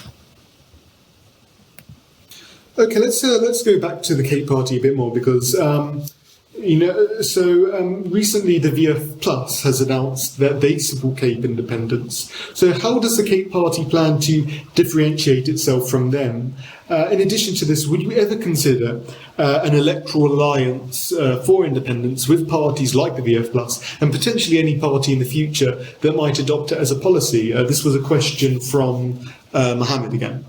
Okay, let's go back to the Cape Party a bit more, because recently the VF Plus has announced that they support Cape independence. So how does the Cape Party plan to differentiate itself from them? In addition to this, would you ever consider an electoral alliance for independence with parties like the VF Plus and potentially any party in the future that might adopt it as a policy? This was a question from Mohammed again.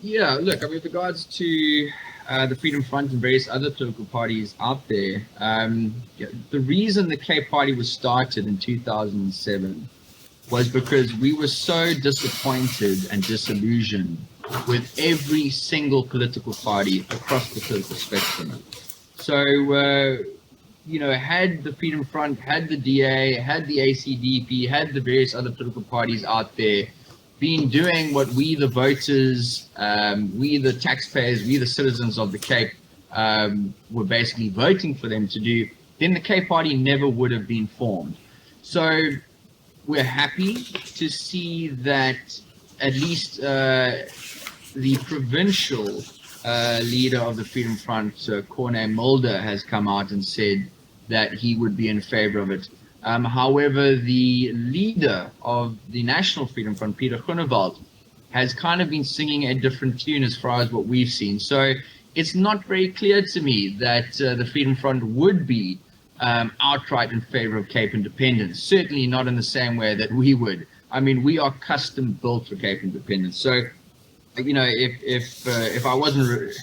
Yeah, look, with regards to the Freedom Front and various other political parties out there, the reason the Cape Party was started in 2007 was because we were so disappointed and disillusioned with every single political party across the political spectrum. So, had the Freedom Front, had the DA, had the ACDP, had the various other political parties out there been doing what we, the voters, we, the taxpayers, we, the citizens of the Cape, were basically voting for them to do, then the Cape Party never would have been formed. So we're happy to see that at least the provincial leader of the Freedom Front, Corné Mulder, has come out and said that he would be in favor of it. However, the leader of the National Freedom Front, Peter Groenewald, has kind of been singing a different tune as far as what we've seen. So it's not very clear to me that the Freedom Front would be outright in favor of Cape independence. Certainly not in the same way that we would. I mean, we are custom built for Cape independence. So, if I wasn't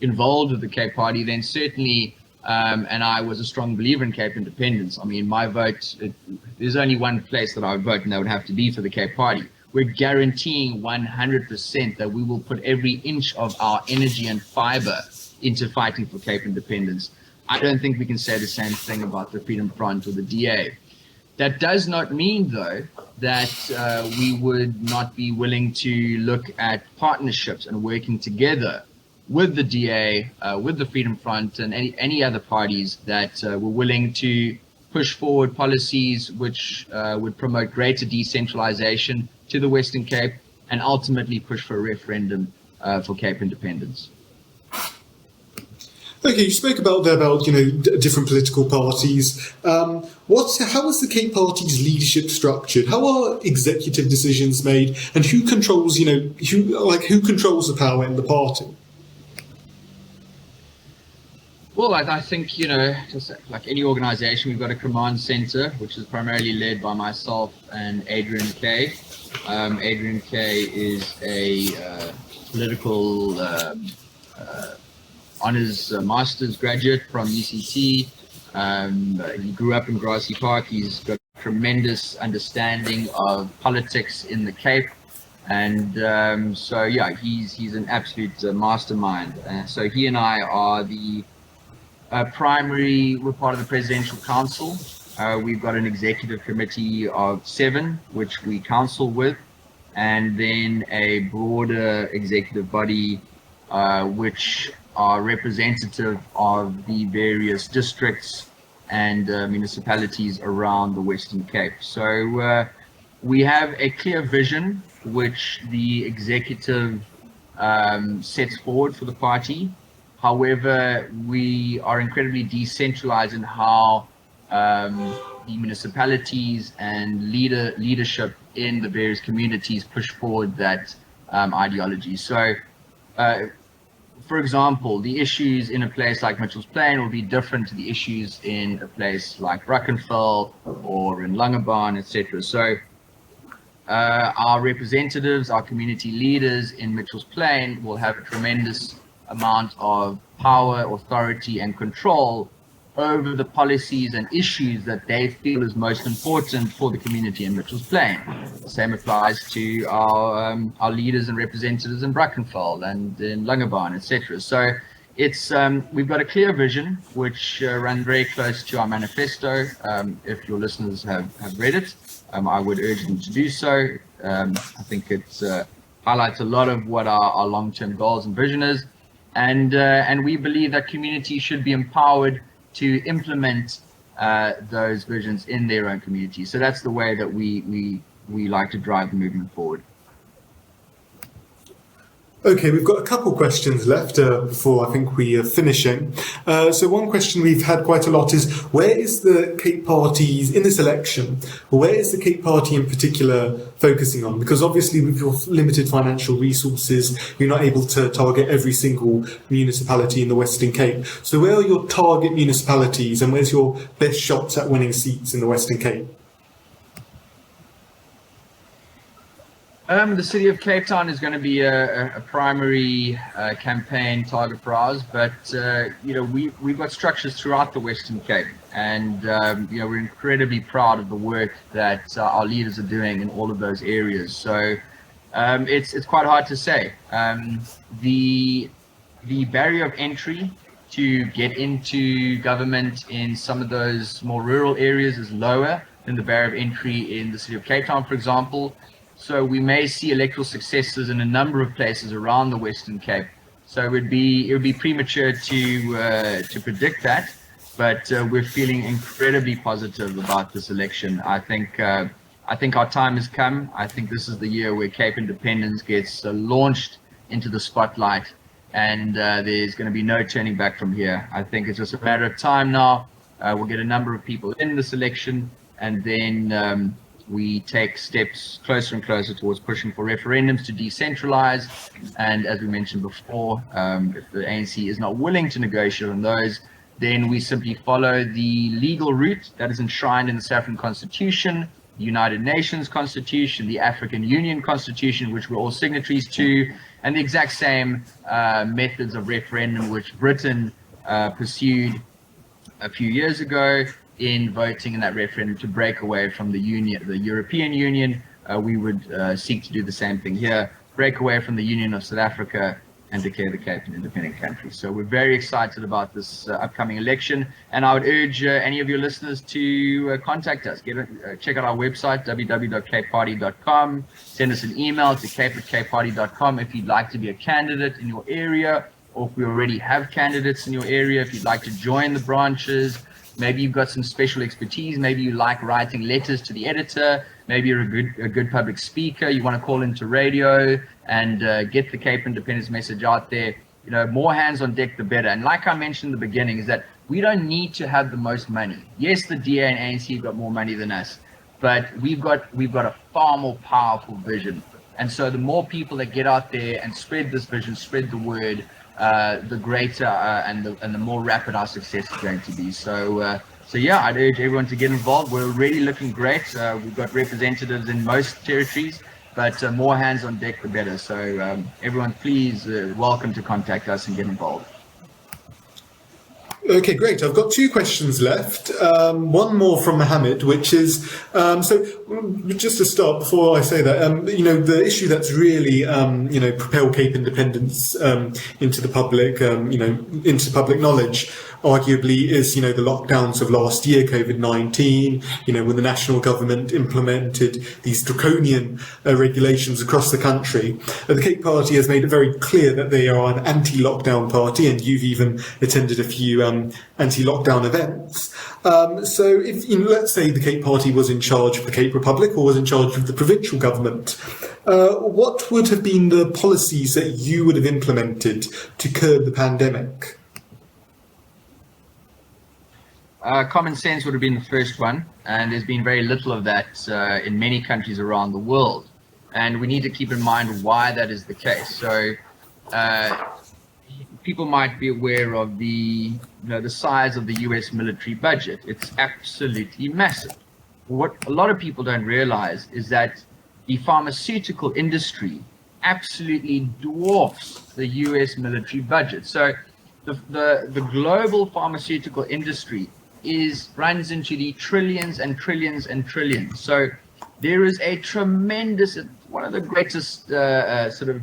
involved with the Cape Party, then certainly, and I was a strong believer in Cape independence. I mean, my vote, there's only one place that I would vote, and that would have to be for the Cape Party. We're guaranteeing 100% that we will put every inch of our energy and fiber into fighting for Cape independence. I don't think we can say the same thing about the Freedom Front or the DA. That does not mean, though, that we would not be willing to look at partnerships and working together with the DA, with the Freedom Front, and any other parties that were willing to push forward policies which would promote greater decentralization to the Western Cape and ultimately push for a referendum for Cape independence. Okay, you spoke about different political parties. How is the Cape Party's leadership structured? How are executive decisions made, and who controls who controls the power in the party? Well, I think, you know, just like any organization, we've got a command center, which is primarily led by myself and Adrian Kay. Adrian Kay is a political honors master's graduate from UCT. He grew up in Grassy Park. He's got tremendous understanding of politics in the Cape. And so, yeah, he's an absolute mastermind. And so he and I are the we're part of the Presidential Council. We've got an executive committee of 7, which we counsel with, and then a broader executive body, which are representative of the various districts and municipalities around the Western Cape. So we have a clear vision, which the executive sets forward for the party. However, we are incredibly decentralized in how the municipalities and leadership in the various communities push forward that ideology. So, for example, the issues in a place like Mitchell's Plain will be different to the issues in a place like Brackenfell or in Langebaan, etc. So, our representatives, our community leaders in Mitchell's Plain will have a tremendous amount of power, authority, and control over the policies and issues that they feel is most important for the community in Mitchell's Plain. The same applies to our leaders and representatives in Brackenfell and in Langebaan, etc. So it's we've got a clear vision which runs very close to our manifesto. If your listeners have read it, I would urge them to do so. I think it highlights a lot of what our long-term goals and vision is. And we believe that communities should be empowered to implement those visions in their own communities. So that's the way that we like to drive the movement forward. Okay, we've got a couple questions left before I think we are finishing. So one question we've had quite a lot is, where is the Cape Parties in this election? Where is the Cape Party in particular focusing on? Because obviously with your limited financial resources, you're not able to target every single municipality in the Western Cape. So where are your target municipalities and where's your best shots at winning seats in the Western Cape? The city of Cape Town is going to be a primary campaign target for ours, but you know, we've got structures throughout the Western Cape, and you know, we're incredibly proud of the work that our leaders are doing in all of those areas. So it's quite hard to say. The barrier of entry to get into government in some of those more rural areas is lower than the barrier of entry in the city of Cape Town, for example. So we may see electoral successes in a number of places around the Western Cape. So it would be premature to predict that, but we're feeling incredibly positive about this election. I think our time has come. I think this is the year where capeindependence gets launched into the spotlight, and there's going to be no turning back from here. I think it's just a matter of time now. We'll get a number of people in this election, and then we take steps closer and closer towards pushing for referendums to decentralize. And as we mentioned before, if the ANC is not willing to negotiate on those, then we simply follow the legal route that is enshrined in the South African Constitution, the United Nations Constitution, the African Union Constitution, which we're all signatories to, and the exact same methods of referendum which Britain pursued a few years ago in voting in that referendum to break away from the European Union. We would seek to do the same thing here, break away from the Union of South Africa and declare the Cape an independent country. So we're very excited about this upcoming election, and I would urge any of your listeners to contact us. Check out our website, www.capeparty.com. Send us an email to cape@capeparty.com if you'd like to be a candidate in your area, or if we already have candidates in your area, if you'd like to join the branches. Maybe you've got some special expertise. Maybe you like writing letters to the editor. Maybe you're a good public speaker. You want to call into radio and get the Cape Independence message out there. You know, more hands on deck, the better. And like I mentioned in the beginning, is that we don't need to have the most money. Yes, the DA and ANC have got more money than us, but we've got a far more powerful vision. And so the more people that get out there and spread this vision, spread the word, the greater and the more rapid our success is going to be. So yeah, I'd urge everyone to get involved. We're already looking great. We've got representatives in most territories, but more hands on deck, the better. So everyone, please, welcome to contact us and get involved. Okay, great. I've got two questions left. One more from Mohammed, which is, so just to start, before I say that, the issue that's really, propelled Cape independence into the public, into public knowledge, arguably is, the lockdowns of last year, COVID-19, when the national government implemented these draconian regulations across the country. The Cape Party has made it very clear that they are an anti-lockdown party, and you've even attended a few anti-lockdown events. So if, let's say the Cape Party was in charge of the Cape Republic or was in charge of the provincial government, what would have been the policies that you would have implemented to curb the pandemic? Common sense would have been the first one, and there's been very little of that in many countries around the world. And we need to keep in mind why that is the case. So people might be aware of the size of the US military budget. It's absolutely massive. What a lot of people don't realize is that the pharmaceutical industry absolutely dwarfs the US military budget. So the global pharmaceutical industry runs into the trillions and trillions and trillions. So there is a tremendous, one of the greatest sort of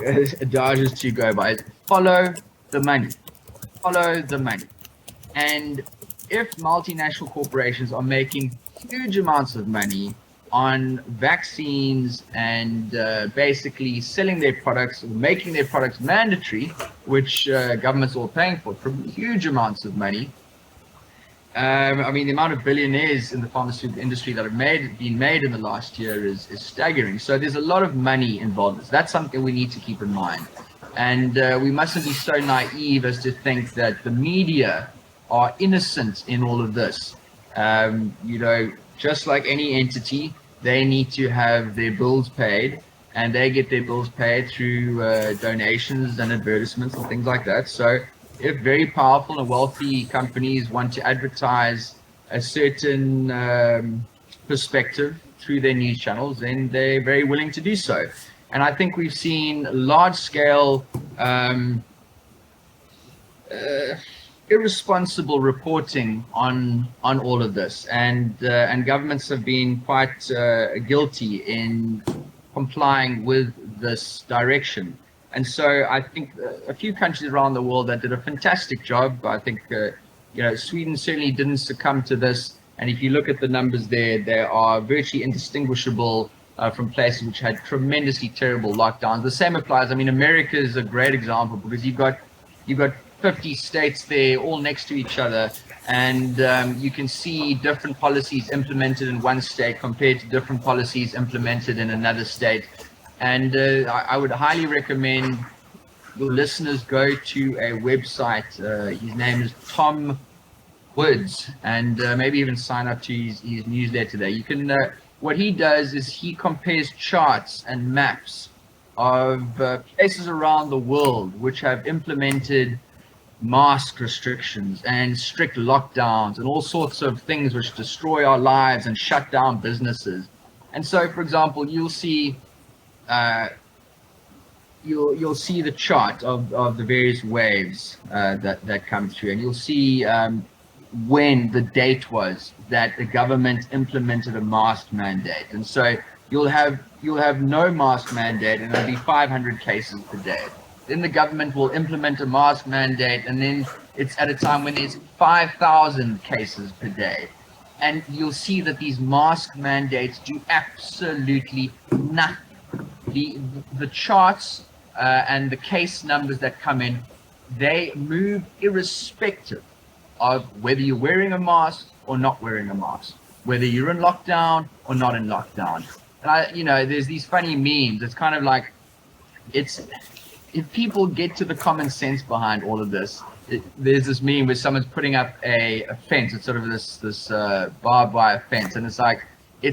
adages to go by is follow the money. Follow the money. And if multinational corporations are making huge amounts of money on vaccines and basically selling their products, or making their products mandatory, which governments are all paying for huge amounts of money. I mean, the amount of billionaires in the pharmaceutical industry that have been made in the last year is staggering. So there's a lot of money involved. That's something we need to keep in mind. And we mustn't be so naive as to think that the media are innocent in all of this. Just like any entity, they need to have their bills paid, and they get their bills paid through donations and advertisements and things like that. So if very powerful and wealthy companies want to advertise a certain perspective through their news channels, then they're very willing to do so. And I think we've seen large-scale irresponsible reporting on all of this, and governments have been quite guilty in complying with this direction. And so I think a few countries around the world that did a fantastic job. I think Sweden certainly didn't succumb to this. And if you look at the numbers there, they are virtually indistinguishable from places which had tremendously terrible lockdowns. The same applies. I mean, America is a great example because you've got 50 states there all next to each other, and you can see different policies implemented in one state compared to different policies implemented in another state. And I would highly recommend your listeners go to a website. His name is Tom Woods, and maybe even sign up to his newsletter there. You can. What he does is he compares charts and maps of places around the world which have implemented mask restrictions and strict lockdowns and all sorts of things which destroy our lives and shut down businesses. And so, for example, you'll see you'll see the chart of the various waves that come through, and you'll see when the date was that the government implemented a mask mandate. And so you'll have no mask mandate, and there'll be 500 cases per day. Then the government will implement a mask mandate, and then it's at a time when there's 5,000 cases per day. And you'll see that these mask mandates do absolutely nothing. The charts and the case numbers that come in, they move irrespective of whether you're wearing a mask or not wearing a mask, whether you're in lockdown or not in lockdown. And there's these funny memes. It's kind of like, if people get to the common sense behind all of this, there's this meme where someone's putting up a fence. It's sort of this barbed wire fence, and it's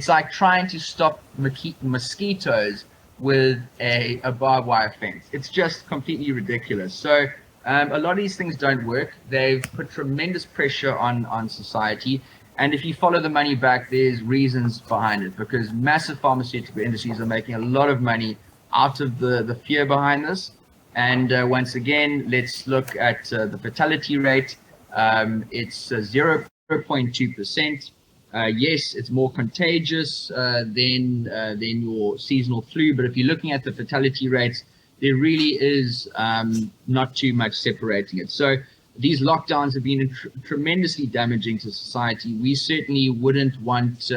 like trying to stop mosquitoes with a barbed wire fence. It's just completely ridiculous. So a lot of these things don't work. They've put tremendous pressure on society. And if you follow the money back, there's reasons behind it, because massive pharmaceutical industries are making a lot of money out of the fear behind this. And once again, let's look at the fatality rate. It's 0.2%. Yes, it's more contagious than your seasonal flu, but if you're looking at the fatality rates, there really is not too much separating it. So these lockdowns have been tremendously damaging to society. We certainly wouldn't want,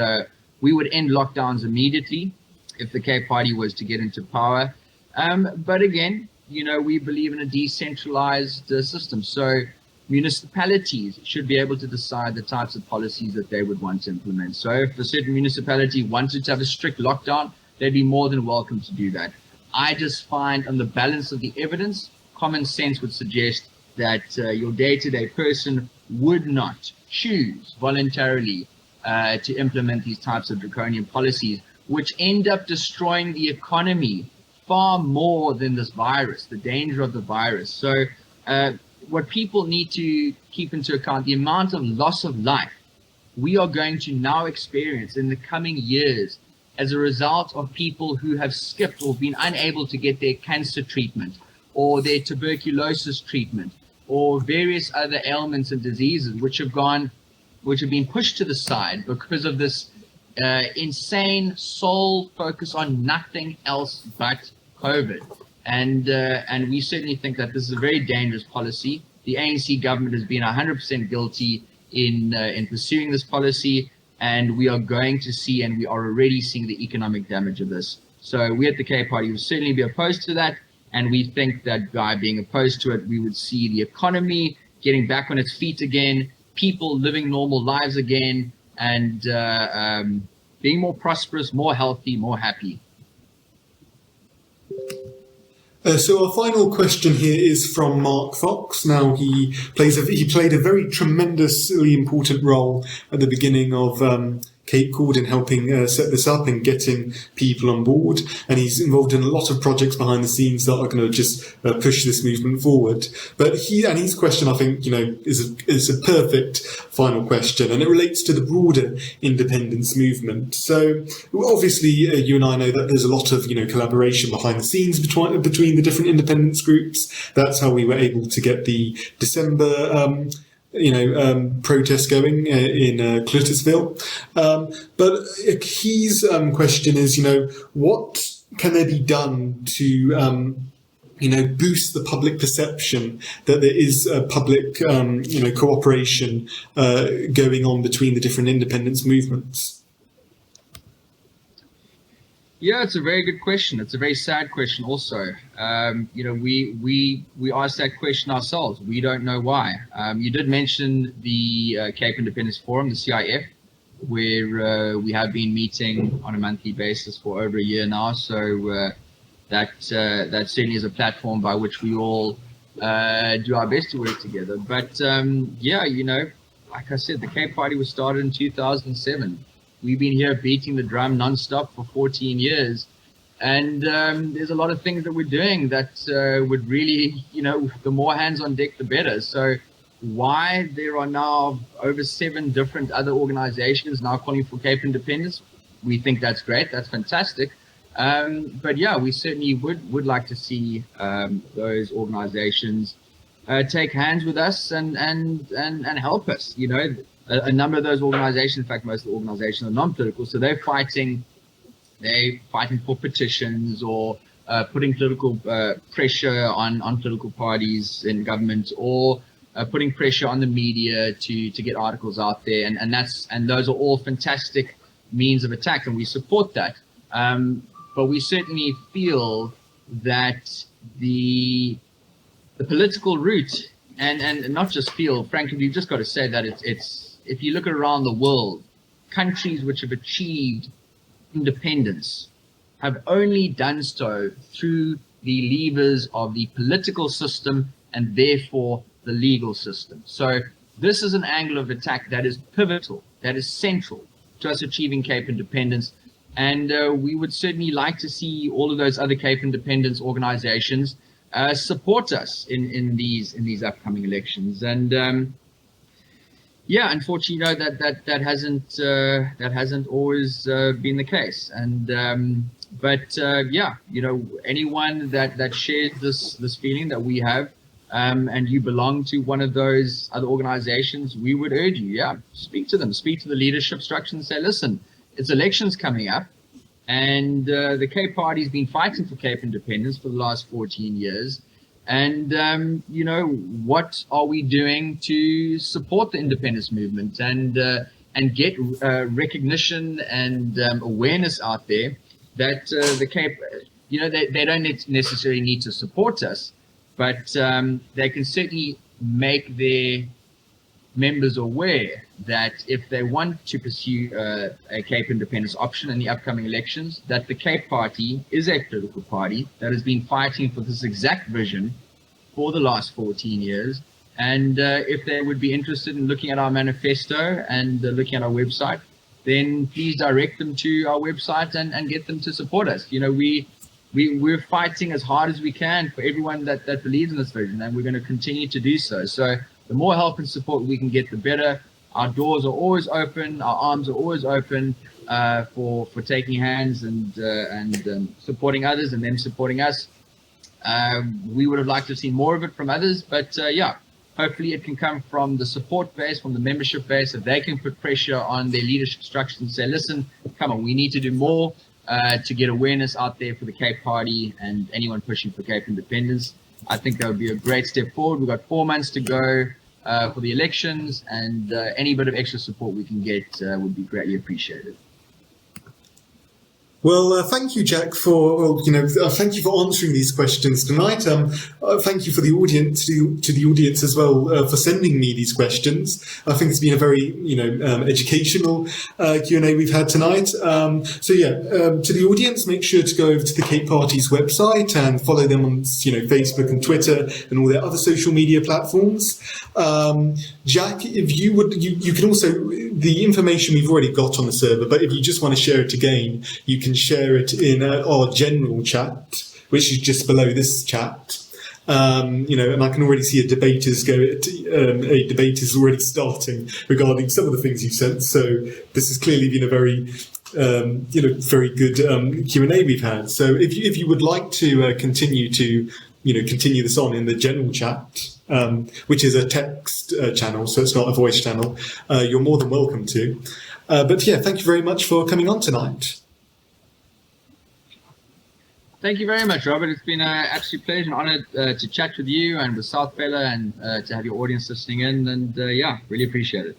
we would end lockdowns immediately if the Cape Party was to get into power. But again, we believe in a decentralized system. So municipalities should be able to decide the types of policies that they would want to implement. So if a certain municipality wanted to have a strict lockdown, they'd be more than welcome to do that. I just find, on the balance of the evidence, common sense would suggest that your day-to-day person would not choose voluntarily to implement these types of draconian policies, which end up destroying the economy far more than this virus, the danger of the virus. So what people need to keep into account, the amount of loss of life we are going to now experience in the coming years as a result of people who have skipped or been unable to get their cancer treatment or their tuberculosis treatment or various other ailments and diseases which have been pushed to the side because of this insane sole focus on nothing else but COVID. And we certainly think that this is a very dangerous policy. The ANC government has been 100% guilty in pursuing this policy, and we are going to see, and we are already seeing, the economic damage of this. So we at the Cape Party will certainly be opposed to that, and we think that by being opposed to it, we would see the economy getting back on its feet again, people living normal lives again, and being more prosperous, more healthy, more happy. So our final question here is from Mark Fox. Now he played a very tremendously important role at the beginning of CapecordTV in helping set this up and getting people on board, and he's involved in a lot of projects behind the scenes that are going to just push this movement forward. But his question, I think, is a perfect final question, and it relates to the broader independence movement. So obviously, you and I know that there's a lot of collaboration behind the scenes between the different independence groups. That's how we were able to get the December protest going in Cluttersville. But his question is, what can there be done to, boost the public perception that there is public, cooperation going on between the different independence movements? Yeah, it's a very good question. It's a very sad question also. We asked that question ourselves. We don't know why. You did mention the Cape Independence Forum, the CIF, where we have been meeting on a monthly basis for over a year now. So that certainly is a platform by which we all do our best to work together. But like I said, the Cape Party was started in 2007. We've been here beating the drum nonstop for 14 years. And there's a lot of things that we're doing that would really, the more hands on deck, the better. So why there are now over 7 different other organizations now calling for Cape independence, we think that's great. That's fantastic. But yeah, we certainly would like to see those organizations take hands with us and help us. A number of those organizations, in fact, most of the organizations are non-political, so they're fighting for petitions or putting political pressure on political parties in government, or putting pressure on the media to get articles out there, and those are all fantastic means of attack, and we support that. But we certainly feel that the political route, and not just feel, frankly, we've just got to say that it's if you look around the world, countries which have achieved independence have only done so through the levers of the political system and therefore the legal system. So this is an angle of attack that is pivotal, that is central to us achieving Cape independence. And we would certainly like to see all of those other Cape independence organizations support us in these upcoming elections. And yeah, unfortunately, that hasn't always been the case. And but yeah, anyone that shares this feeling that we have, and you belong to one of those other organizations, we would urge you, speak to them, speak to the leadership structure, and say, listen, it's elections coming up, and the Cape Party's been fighting for Cape independence for the last 14 years. And, what are we doing to support the independence movement and get recognition and awareness out there that the Cape, they don't necessarily need to support us, but they can certainly make their members aware that if they want to pursue a Cape independence option in the upcoming elections, that the Cape Party is a political party that has been fighting for this exact vision for the last 14 years. And if they would be interested in looking at our manifesto and looking at our website, then please direct them to our website and get them to support us. We're fighting as hard as we can for everyone that believes in this vision, and we're going to continue to do so. So the more help and support we can get, the better. Our doors are always open. Our arms are always open for taking hands and supporting others and them supporting us. We would have liked to have seen more of it from others, but yeah, hopefully it can come from the support base, from the membership base, that they can put pressure on their leadership structures and say, listen, come on, we need to do more to get awareness out there for the Cape Party and anyone pushing for Cape independence. I think that would be a great step forward. We've got 4 months to go for the elections, and any bit of extra support we can get would be greatly appreciated. Well, thank you, Jack, thank you for answering these questions tonight. Thank you for the audience, to the audience as well, for sending me these questions. I think it's been a very, educational Q&A we've had tonight. To the audience, make sure to go over to the Cape Party's website and follow them on, Facebook and Twitter and all their other social media platforms. Jack, if you would, you can also, the information we've already got on the server, but if you just want to share it again, you can share it in our general chat, which is just below this chat. And I can already see a debate is already starting regarding some of the things you sent. So this has clearly been a very, very good Q&A we've had. So if you would like to continue this on in the general chat, which is a text channel, so it's not a voice channel, you're more than welcome to. But yeah, thank you very much for coming on tonight. Thank you very much, Robert. It's been an absolute pleasure and honor to chat with you and with South Bella and to have your audience listening in. And yeah, really appreciate it.